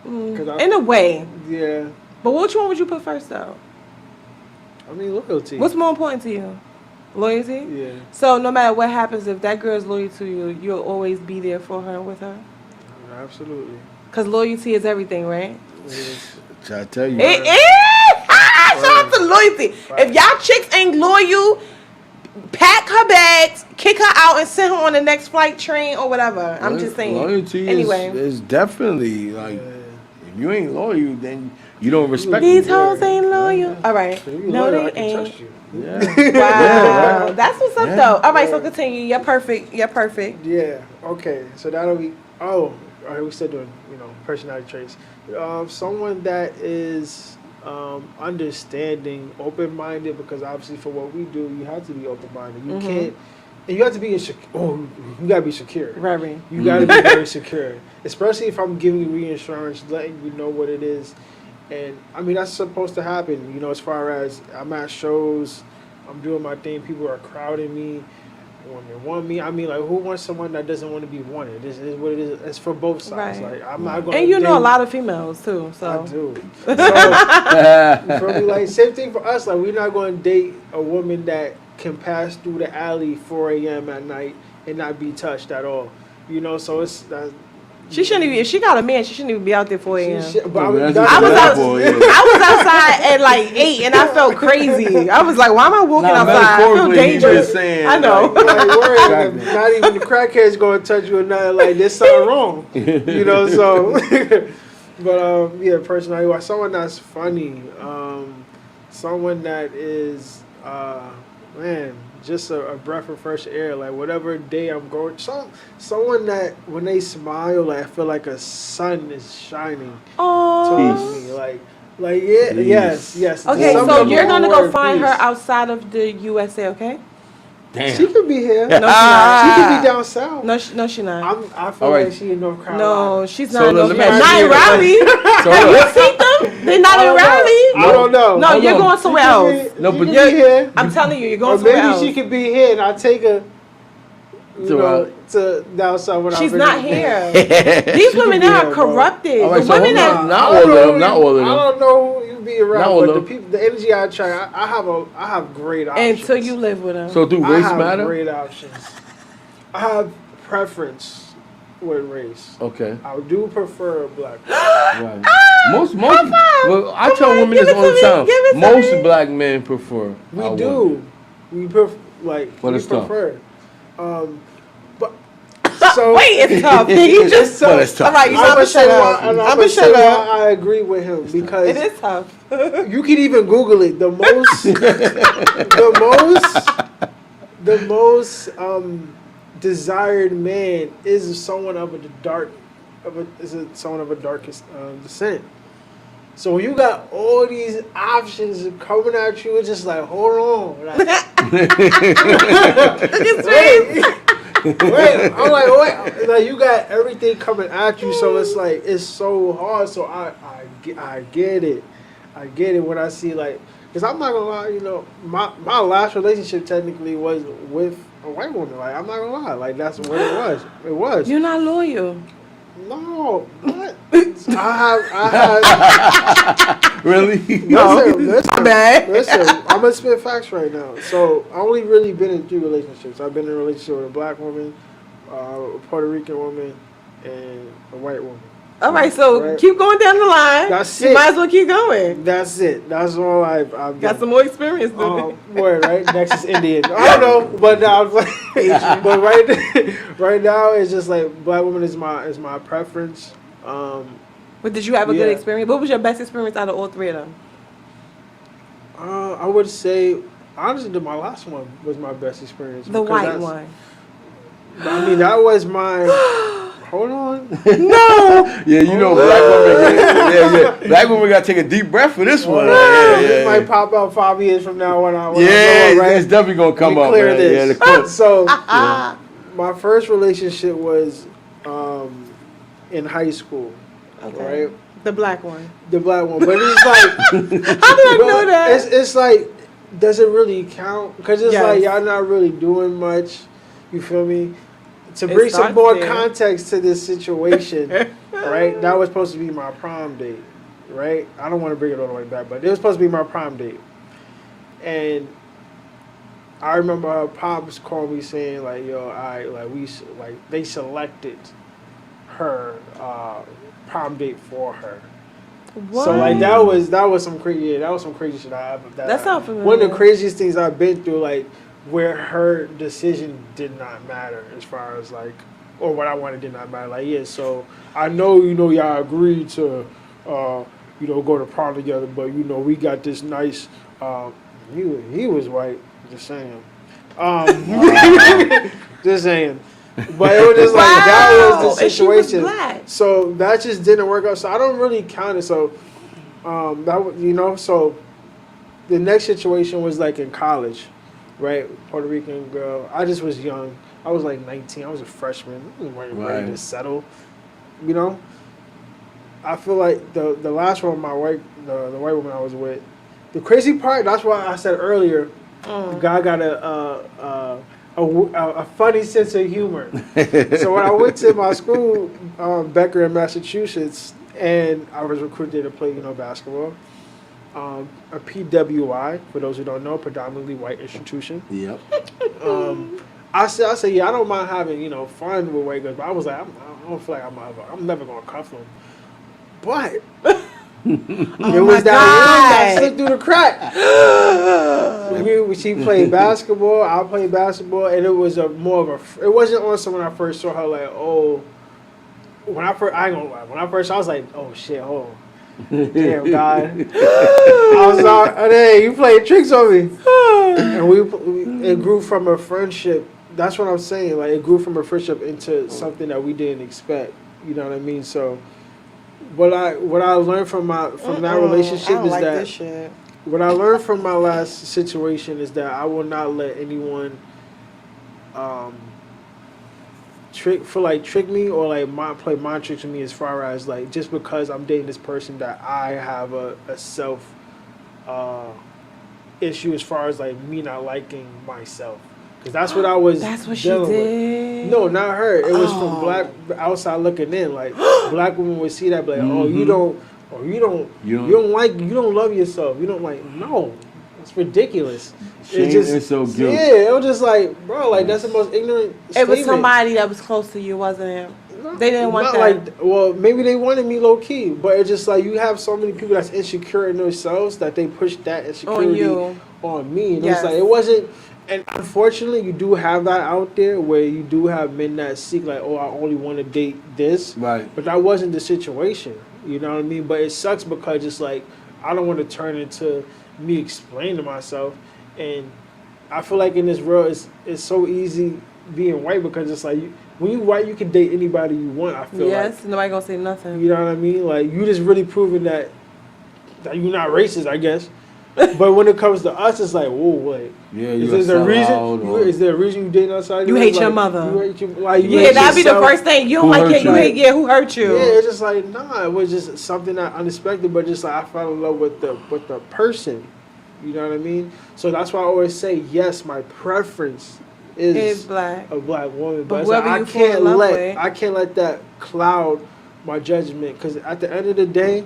in a way, yeah. But which one would you put first, though? I mean, loyalty. What's more important to you? Loyalty? Yeah. So no matter what happens, if that girl's loyal to you, you'll always be there for her and with her? Absolutely. Because loyalty is everything, right? Try to tell you. It is! Shout out to loyalty. Right. If y'all chicks ain't loyal, pack her bags, kick her out, and send her on the next flight, train, or whatever. I'm just saying. Loyalty is definitely like, if you ain't loyal, then you don't respect these hoes ain't loyal. All right. No, they ain't. Yeah. Wow. That's what's up, though. All right, so continue. You're perfect. You're perfect. Yeah. Okay. So that'll be. Oh, all right. We still doing, personality traits. Someone that is understanding, open-minded, because obviously for what we do, you have to be open-minded. You can't. And you have to be you gotta be secure. Right. You gotta be very secure, especially if I'm giving you reinsurance, letting you know what it is. And I mean, that's supposed to happen, as far as I'm at shows, I'm doing my thing, people are crowding me, women want me. I mean, like, who wants someone that doesn't want to be wanted? This is what it is. It's for both sides. Right. Like, I'm not going to. And know a lot of females, too, so. I do. So, you feel me? Like, same thing for us. Like, we're not going to date a woman that can pass through the alley 4 a.m. at night and not be touched at all. So it's. She shouldn't even. If she got a man, she shouldn't even be out there 4 a.m. I was outside at like 8, and I felt crazy. I was like, "Why am I walking outside? I feel dangerous." Saying, I know. Not even the crackhead's gonna touch you or nothing. Like, there's something wrong. So. But yeah, personality. Someone that's funny. Someone that is just a breath of fresh air. Like, whatever day I'm going, someone that when they smile, like, I feel like a sun is shining towards me. Like yes. Okay, so you're gonna go find her outside of the USA, okay? Damn. She could be here. No, she's not. She could be down south. No, she's not. I feel like she's in North Carolina. No, she's not in North Carolina. Not in Raleigh. Have you seen them? They're not in Raleigh. I don't know. No, you're going somewhere else. No, but you're here. I'm telling you, you're going Or somewhere maybe else. she could be here and I take her. To down south when She's I'm not here. These women now are corrupted. All right, The so women that not all of them. Not all of them. I don't know who you be Not around, all but of the them. people, the energy I try, I have great options. until you live with them. So do I race have matter? great options. I have preference with race. Okay. I do prefer a black. Right. Most. Well, I tell women this all the time. Most black men prefer. We our do. women. We prefer But we it's tough. prefer. So wait, it's tough. He just But it's tough. All right, you I'm know gonna say why. I'm I'm gonna gonna say shut why up. I agree with him because It is tough. you can even Google it. The most desired man is someone of someone of a darkest descent. So when you got all these options coming at you, it's just like, hold on. Like, wait, I'm like, wait. Like, you got everything coming at you, so it's like, it's so hard. So I get it. I get it when I see, like, because I'm not going to lie, you know, my last relationship technically was with a white woman. Like, I'm not going to lie. Like, that's what it was. It was. You're not loyal. No, what? I have. Really? Listen, I'm gonna spit facts right now. So I only really been in 3 relationships. I've been in a relationship with a black woman, a Puerto Rican woman, and a white woman. All right, so keep going down the line. That's you it. might as well keep going. That's it. That's all I've Got done. some more experience. Word, right? Next is Indian. I don't know, but now, but right now it's just like black woman is my preference. But did you have a good experience? What was your best experience out of all 3 of them? I would say honestly, my last one was my best experience. The white one. I mean, that was my. Hold on. No. Yeah, you know, black women. Yeah. Black women got to take a deep breath for this one. It might pop out 5 years from now when I know, right? It's definitely gonna come up. Clear man. this. Yeah, the clip. So, my first relationship was in high school. Okay. Right. The black one. The black one, but it's like. How did I know that? It's like, does it really count? Because it's Yes. like y'all not really doing much. You feel me? To bring some more context to this situation, right? That was supposed to be my prom date, right? I don't want to bring it all the way back, but it was supposed to be my prom date. And I remember her pops called me saying like, "Yo, they selected her prom date for her." What? So like that was some crazy. Yeah, that was some crazy shit. That sounds familiar. One of the craziest things I've been through, like. Where her decision did not matter as far as like, or what I wanted did not matter. Like, yeah, so I know, y'all agreed to, go to prom together, but, we got this nice, he was white, just saying. Just saying. But it was just like, that was the situation. And she was black. So that just didn't work out. So I don't really count it. So, that was, so the next situation was like in college. Right, Puerto Rican girl. I just was young. I was like 19. I was a freshman. I wasn't ready to settle. I feel like the last one, the white woman I was with. The crazy part. That's why I said earlier. The guy got a funny sense of humor. So when I went to my school, Becker in Massachusetts, and I was recruited to play, basketball. A PWI, for those who don't know, predominantly white institution. Yep. I said, yeah, I don't mind having, fun with white girls, but I was like, I don't feel like I'm never gonna cuff them. But it was that slip through the crack. She played basketball, I played basketball, and it was it wasn't on when I first saw her like, oh, I ain't gonna lie, when I first saw her, I was like, oh shit, hold on. Damn, God. I was like, hey, you played tricks on me. And it grew from a friendship. That's what I'm saying. Like, it grew from a friendship into something that we didn't expect. You know what I mean? So, what I learned from that relationship is that what I learned from my last situation is that I will not let anyone trick me or play mind tricks with me as far as like just because I'm dating this person that I have a self issue as far as like me not liking myself. Because that's what I was. That's what she dealing did. With. No, not her. It was from black outside looking in. Like black women would see that, be like, oh, you don't love yourself. You don't like. No, it's ridiculous. It's so guilty. Yeah, it was just like, bro, like that's the most ignorant. It was somebody that was close to you, wasn't it? They didn't want that. Like, well, maybe they wanted me low key, but it's just like you have so many people that's insecure in themselves that they push that insecurity on me. And it's like it wasn't. And unfortunately, you do have that out there where you do have men that seek like, oh, I only want to date this. Right. But that wasn't the situation. You know what I mean? But it sucks because it's like I don't want to turn into me explaining to myself. And I feel like in this world, it's so easy being white because it's like when you white, you can date anybody you want. I feel like nobody gonna say nothing. You know what I mean? Like you just really proving that you're not racist, I guess. But when it comes to us, it's like, whoa, wait. Yeah, is there a reason? Is there a reason you dating outside? You hate your mother. You hate that'd be the first thing. You don't like it. You hate. Yeah, who hurt you? Yeah, it's just like nah. It was just something that unexpected, but just like I fell in love with the person. You know what I mean? So that's why I always say yes. My preference is black. A black woman, but like, I can't let that cloud my judgment. Because at the end of the day,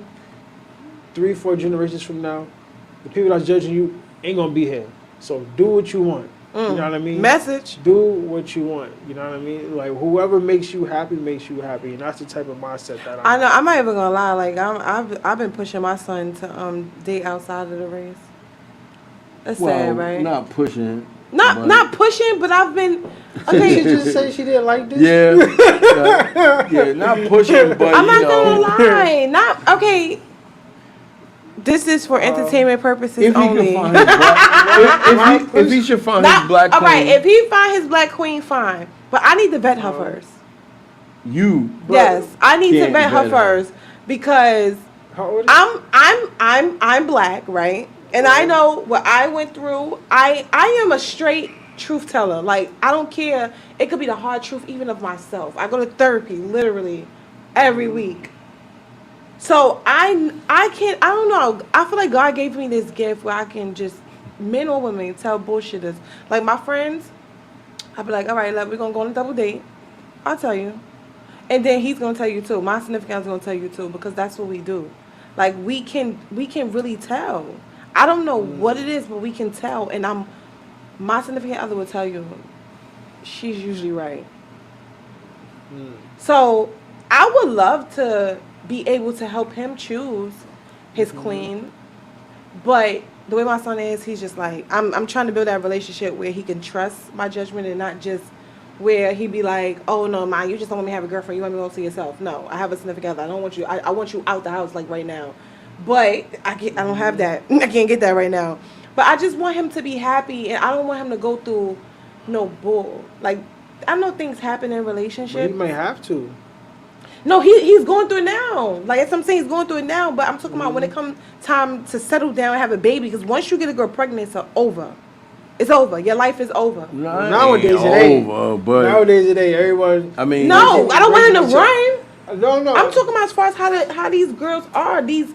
3-4 generations from now, the people that's judging you ain't gonna be here. So do what you want. You know what I mean? Message. Do what you want. You know what I mean? Like whoever makes you happy, and that's the type of mindset that I know. I'm not even gonna lie. Like I've been pushing my son to date outside of the race. That's sad, right? Not pushing. Not pushing, but I've been. Okay, she just said she didn't like this. Yeah, not pushing, but I'm not gonna lie. Not okay. This is for entertainment purposes only. If he should find his black queen. All right, if he find his black queen, fine. But I need to vet her first. Yes, I need to vet her first because I'm black, right? And I know what I went through. I am a straight truth teller. Like I don't care. It could be the hard truth even of myself. I go to therapy literally every week. So I don't know. I feel like God gave me this gift where I can just, men or women, tell bullshitters. Like my friends, I'll be like, all right, we're going to go on a double date. I'll tell you. And then he's going to tell you too. My significant other's going to tell you too because that's what we do. Like we can really tell. I don't know what it is, but we can tell. And my significant other will tell you she's usually right. So I would love to be able to help him choose his queen, but the way my son is, he's just like I'm trying to build that relationship where he can trust my judgment and not just where he be like, oh no, ma, you just don't want me to have a girlfriend, you want me to go see yourself. No, I have a significant other. I don't want you. I want you out the house like right now, but I don't have that. I can't get that right now. But I just want him to be happy, and I don't want him to go through no bull. Like I know things happen in relationships. But he may have to. No, he's going through it now. Like as I'm saying, he's going through it now. But I'm talking about when it comes time to settle down and have a baby. Because once you get a girl pregnant, it's over. It's over. Your life is over. Nowadays it ain't. Nowadays it ain't. Everyone. I mean, no, I don't want him to run. No. I'm talking about as far as how these girls are. These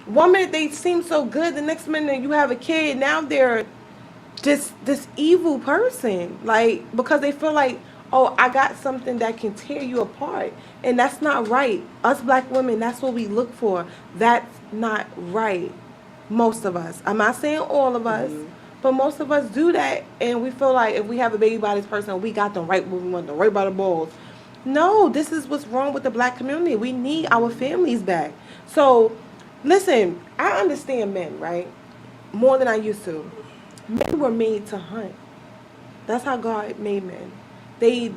1 minute they seem so good, the next minute you have a kid. Now they're just this evil person. Like because they feel like, oh, I got something that can tear you apart. And that's not right. Us black women, that's what we look for. That's not right. Most of us. I'm not saying all of us, but most of us do that. And we feel like if we have a baby by this person, we got them right where we want them, right by the balls. No, this is what's wrong with the black community. We need our families back. So, listen, I understand men, right? More than I used to. Men were made to hunt. That's how God made men. They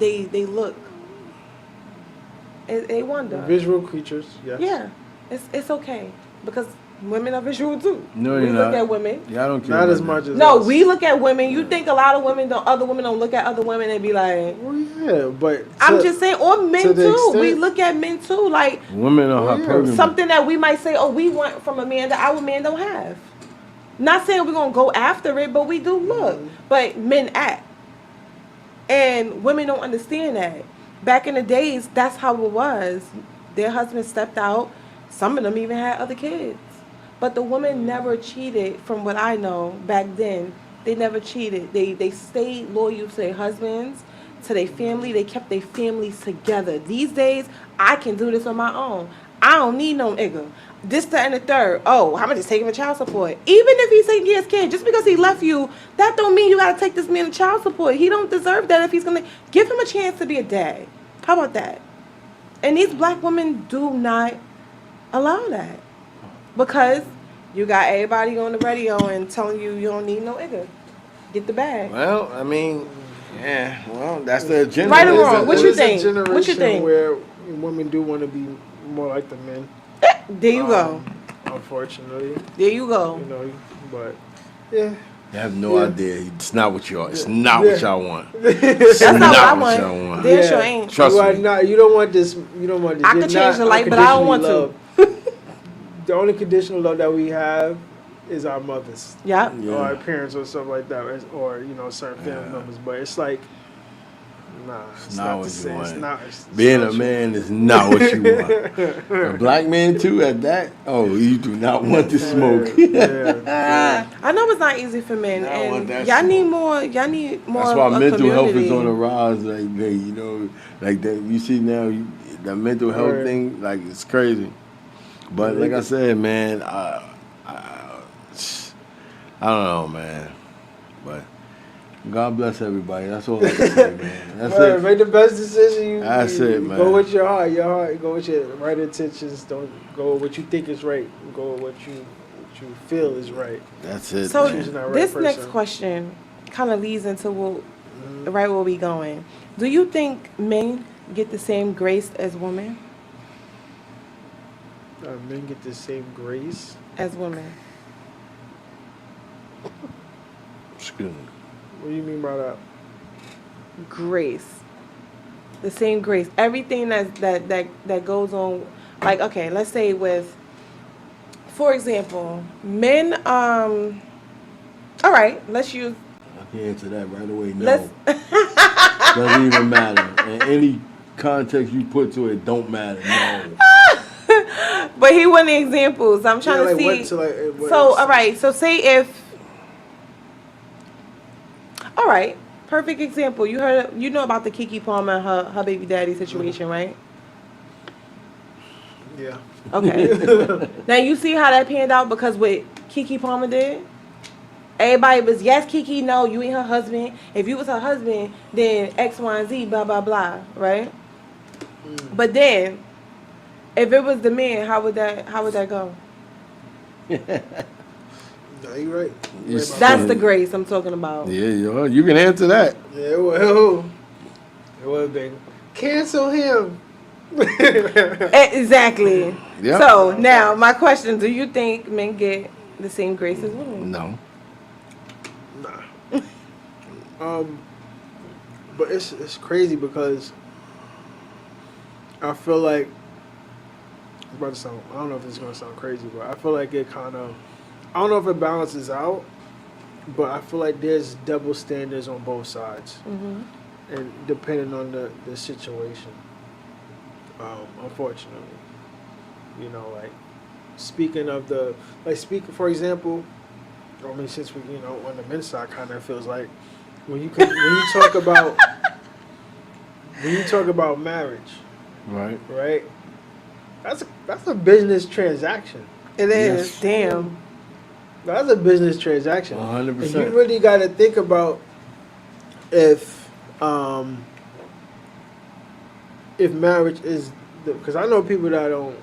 look. They wonder. Visual creatures, yes. Yeah, it's okay because women are visual too. No, we you're look not. at women. Yeah, I don't care. Not as much as no, us. we look at women. You think a lot of other women don't look at other women and be like, well, yeah, but I'm just saying, or men too. Extent, we look at men too, like women are hypergamy. Something that we might say, oh, we want from a man that our man don't have. Not saying we're gonna go after it, but we do look. But men act, and women don't understand that. Back in the days, that's how it was. Their husband stepped out. Some of them even had other kids. But the women never cheated, from what I know back then. They never cheated. They stayed loyal to their husbands, to their family. They kept their families together. These days, I can do this on my own. I don't need no nigga. This, that, and the third. Oh, I'm just taking him child support. Even if he's taking his kid, just because he left you, that don't mean you gotta take this man to child support. He don't deserve that if he's gonna give him a chance to be a dad. How about that? And these black women do not allow that. Because you got everybody on the radio and telling you you don't need no nigga. Get the bag. Well, I mean, yeah. Well, that's the agenda. Right or wrong? What you think? What you think? Where women do want to be more like the men. There you go. Unfortunately. There you go. You know, but yeah. You have no idea. It's not what y'all. It's not what y'all want. That's not what I want. There sure ain't. Trust me. You don't want this. You don't want this. I could change the light, but I don't want to. The only conditional love that we have is our mothers. Yeah. Or our parents or stuff like that, or certain family members. But it's like, nah, it's not what you want. Being a man is not what you want. A black man too at that. Oh, you do not want to smoke. I know it's not easy for men, and y'all need more. Y'all need more. That's why mental community. health is on the rise. Like that, like that. You see now, that mental health thing, like it's crazy. But like I said, man, I don't know, man. But God bless everybody. That's all I can say, man. That's it. Make the best decision. That's it, man. Go with your heart. Your heart. Go with your right intentions. Don't go with what you think is right. Go with what you feel is right. That's it. So right this next question kind of leads into right where we going. Do you think men get the same grace as women? Men get the same grace as women. Excuse me. What do you mean by that? Grace. The same grace. Everything that goes on. Like, okay, let's say with, for example, men. All right, let's use. I can answer that right away. No. Doesn't even matter. In any context you put to it, don't matter. No. But he went the examples. I'm trying to see. All right. So say if. All right. Perfect example. You know about the Keke Palmer and her baby daddy situation, right? Yeah. Okay. Now you see how that panned out because what Keke Palmer did. Everybody was yes, Keke. No, you ain't her husband. If you was her husband, then X, Y, and Z. Blah blah blah. Right. But then. If it was the man, how would that go? No, you're right. That's the grace I'm talking about. Yeah, you can answer that. Yeah, well, it would have been cancel him. Exactly. Yep. So now my question: do you think men get the same grace as women? No. Nah. But it's crazy because I feel like. I don't know if this is going to sound crazy, but I feel like it kind of, I don't know if it balances out, but I feel like there's double standards on both sides, and depending on the situation, unfortunately. Like speaking of for example, I mean, since we, on the men's side kind of feels like when you talk about marriage, right? That's a business transaction. It is. Yes. Damn. That's a business transaction. 100%. And you really got to think about if marriage is, because I know people that don't,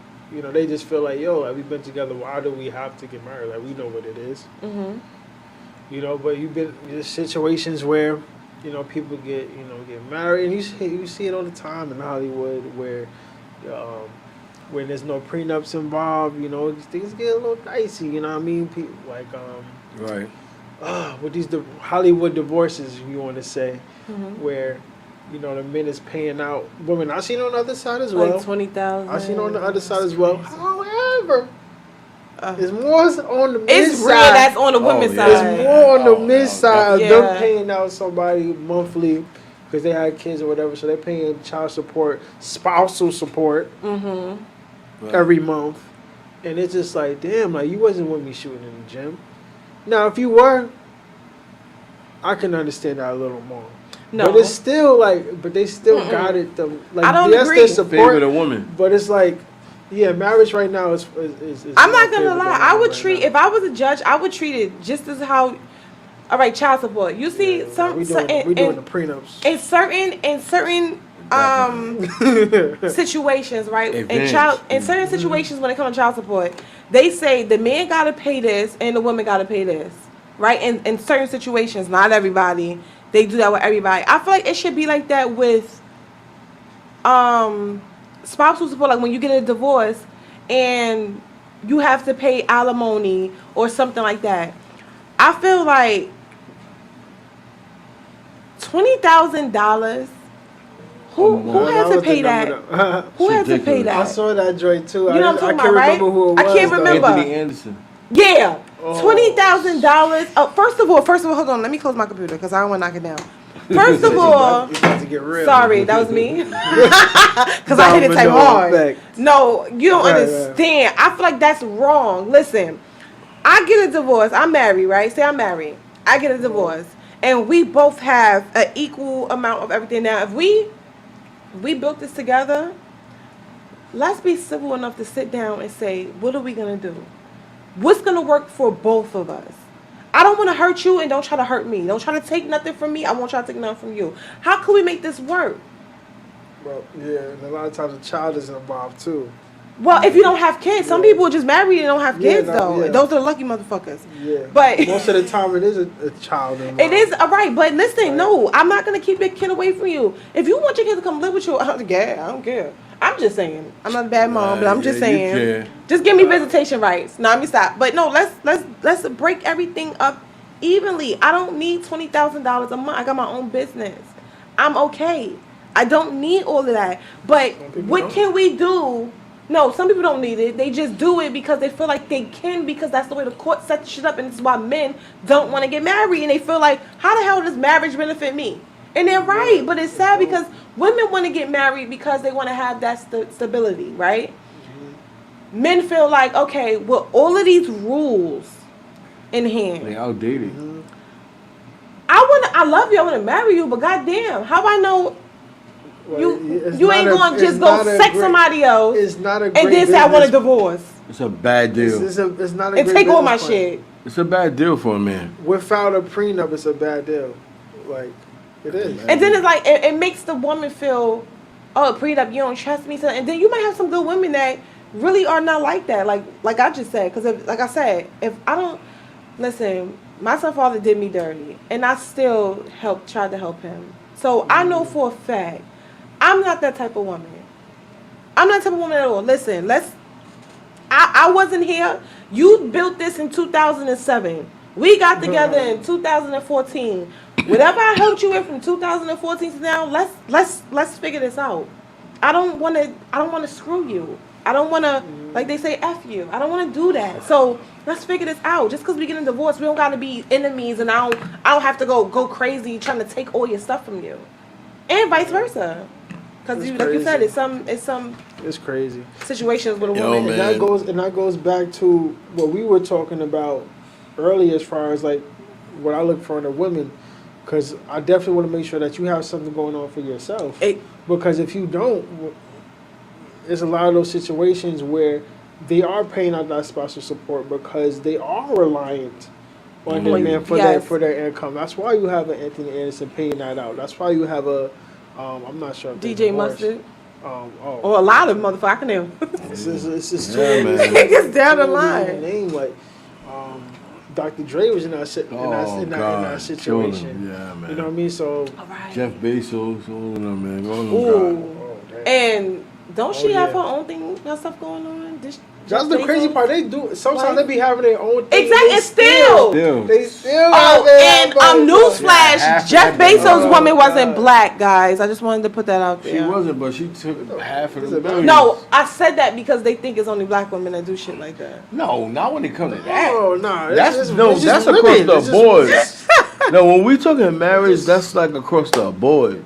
they just feel like, have we been together? Why do we have to get married? Like, we know what it is. But you've been in situations where, people get married, and you see it all the time in Hollywood where, when there's no prenups involved, things get a little dicey. You know what I mean? People like with these Hollywood divorces, you want to say, where the men is paying out women. I've seen on the other side as well. Like $20,000. I've seen on the other side as well. However, it's more on the men's it's side. Real, that's on the women's side. It's more on the men's side of them paying out somebody monthly because they had kids or whatever, so they're paying child support, spousal support every month. And it's just like, damn, like you wasn't with me shooting in the gym. Now, if you were, I can understand that a little more. No. But it's still like, but they still got it. Like, I don't yes, agree. they support Favor the woman. But it's like, yeah, marriage right now is I'm not gonna lie. I would treat if I was a judge, I would treat it just as how. All right, child support. You see, we doing the prenups in certain situations, right? In certain situations when it comes to child support, they say the man gotta pay this and the woman gotta pay this, right? In certain situations, not everybody. They do that with everybody. I feel like it should be like that with spousal support. Like when you get a divorce and you have to pay alimony or something like that. I feel like $20,000. Who has to pay that? Who has to pay that? I saw that joint too. You know what I'm talking about, right? I can't remember. Anthony Anderson. Yeah, $20,000. First of all, hold on. Let me close my computer because I don't want to knock it down. First of all, sorry, that was me. Because I hit it type hard. No, you don't understand. I feel like that's wrong. Listen, I get a divorce. I'm married, right? Say I'm married. I get a divorce. And we both have an equal amount of everything. Now, if we built this together, let's be civil enough to sit down and say, what are we going to do? What's going to work for both of us? I don't want to hurt you and don't try to hurt me. Don't try to take nothing from me. I won't try to take nothing from you. How can we make this work? Well, yeah, and a lot of times a child is involved too. Well, if you don't have kids, some people just married and don't have kids though. Yeah. Those are the lucky motherfuckers. Yeah. But most of the time it is a child involved. It is right, but listen, no, I'm not gonna keep your kid away from you. If you want your kid to come live with you, I don't care. I'm just saying. I'm not a bad mom, but I'm just saying. Just give me visitation rights. No, let me stop. But no, let's break everything up evenly. I don't need $20,000 a month. I got my own business. I'm okay. I don't need all of that. But what can we do? No, some people don't need it. They just do it because they feel like they can because that's the way the court sets shit up, and it's why men don't want to get married, and they feel like, how the hell does marriage benefit me? And they're right, but it's sad because women want to get married because they want to have that stability, right? Mm-hmm. Men feel like, okay, well, all of these rules in hand. They outdated. Mm-hmm. I love you, I want to marry you, but goddamn, how I know you ain't going to just go sex somebody else and then say I want a divorce? It's a bad deal. It's not a and great take all my plan. shit. It's a bad deal for a man. Without a prenup, it's a bad deal. Like, it is. And then it's like, it makes the woman feel, oh, prenup, you don't trust me. And then you might have some good women that really are not like that. Like I just said, because like I said, if I don't, listen, my stepfather did me dirty. And I still tried to help him. So I know for a fact, I'm not that type of woman. I'm not that type of woman at all. Listen, I wasn't here. You built this in 2007. We got together in 2014. Whatever I helped you with from 2014 to now, let's figure this out. I don't want to screw you. I don't want to, like they say, F you. I don't want to do that. So let's figure this out. Just because we get a divorce, we don't got to be enemies, and I don't have to go crazy trying to take all your stuff from you, and vice versa. Because like you said, it's crazy situations with a woman. And that goes back to what we were talking about earlier, as far as like what I look for in a woman. Because I definitely want to make sure that you have something going on for yourself. Because if you don't, there's a lot of those situations where they are paying out that spousal support because they are reliant on their man for their income. That's why you have an Anthony Anderson paying that out. That's why you have a I'm not sure. DJ Mustard. Or a lot of motherfucking name. It's just it's down the line. Name like Dr. Dre was in that situation. Yeah, man. You know what I mean? So Jeff Bezos, all of them, man. And don't she have her own thing, her stuff going on? That's the crazy part. They do. Sometimes they be having their own thing. Exactly. And still. They still. Newsflash: Jeff Bezos' woman wasn't black, guys. I just wanted to put that out there. She wasn't, but she took half of the millions. No, I said that because they think it's only black women that do shit like that. No, not when it comes to that. Oh no, that's across the board. No, when we talking marriage, that's like across the board.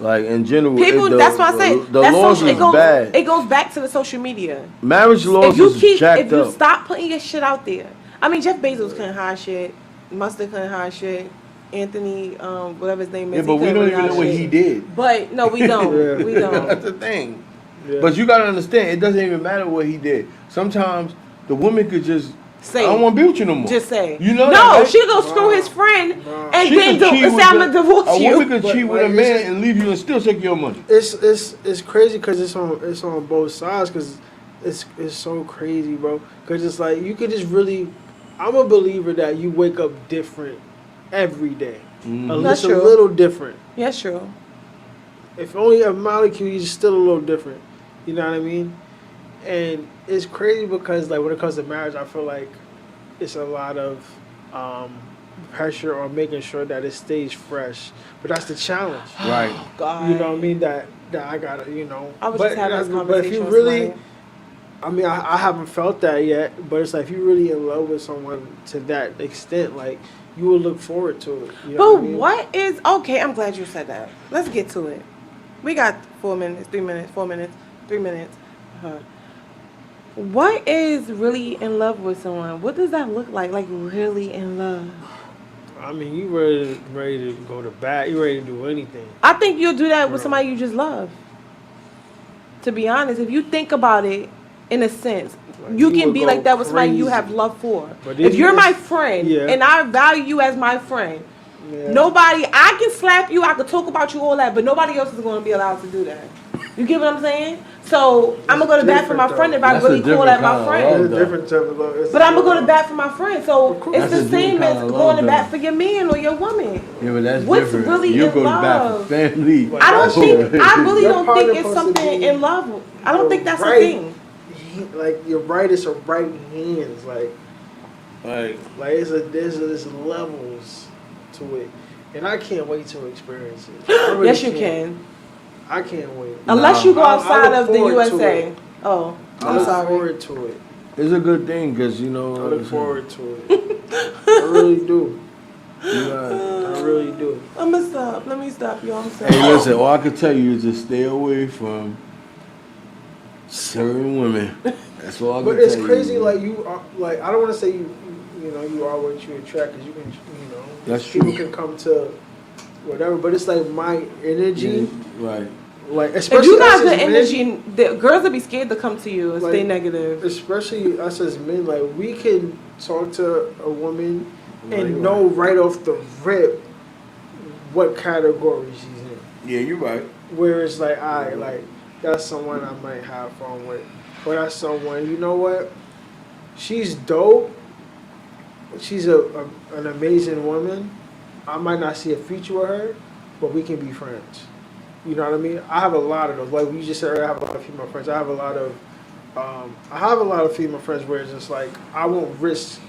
Like in general, People, that's what I say. The laws is bad. It goes back to the social media. Marriage laws is jacked if you up. stop putting your shit out there. I mean, Jeff Bezos couldn't hide shit. Mustard couldn't hide shit. Anthony, whatever his name is. Yeah, but we don't even know what he did. But no, we don't. We don't. That's the thing. Yeah. But you gotta understand, it doesn't even matter what he did. Sometimes the woman could just say, "I don't want to be with you no more." Just say, you know, no, that, right? she could go screw his friend and She then say, "I'm gonna divorce you." A woman could cheat with a man and leave you and still take your money. It's crazy because it's on both sides because it's so crazy, bro. Because it's like you could just really. I'm a believer that you wake up different every day. That's a true. little different. Yeah, that's true. If only a molecule, you're still a little different. You know what I mean? And it's crazy because like when it comes to marriage, I feel like it's a lot of pressure on making sure that it stays fresh. But that's the challenge. Right. God. You know what I mean? That I gotta, you know. I was just having this conversation But if you with really, somebody. I mean, I haven't felt that yet. But it's like if you're really in love with someone to that extent, like you will look forward to it. You know But what is okay? I'm glad you said that. Let's get to it. We got 4 minutes, 3 minutes, 4 minutes, 3 minutes. What is really in love with someone? What does that look like? Like really in love? I mean, you ready to go to bat. You ready to do anything. I think you'll do that with somebody you just love. To be honest, if you think about it, in a sense, you can be like that with somebody you have love for. But if you're my friend and I value you as my friend, nobody, I can slap you, I can talk about you, all that, but nobody else is going to be allowed to do that. You get what I'm saying? So I'm going to go to bat for my friend if I really call that my friend. It's a different type of love. But I'm going to go to bat for my friend. So it's That's the a same different as kind of going to love, bat for your man or your woman. Yeah, but that's What's different. really You in go to bat love? for family. I don't think, I really Your don't partner think it's supposed to something be in love. I don't think that's a right. thing. Like your rightest or right hands, like there's levels to it, and I can't wait to experience it. Really Yes, you can. I can't wait. Unless you go outside I of the USA. Oh, I I'm look sorry. forward to it. It's a good thing because you know. I look forward to it. I really do. I really do. I'm gonna stop. Let me stop you. I'm sorry. Hey, listen. All I can tell you is to stay away from certain women. That's all I can tell you. But it's crazy. Like you are. Like I don't want to say you know you are what you attract because you can That's people true. can come to whatever. But it's like my energy. Right. Like If especially you got us the as men, energy, the girls will be scared to come to you and like, stay negative. Especially us as men, like we can talk to a woman and know right off the rip what category she's in. Yeah, you're right. Where it's like, like that's someone I might have fun with, or that's someone, you know what? She's dope. She's an amazing woman. I might not see a future with her, but we can be friends. You know what I mean? I have a lot of those. Like we just said, I have a lot of female friends. I have a lot of female friends where it's just like I won't risk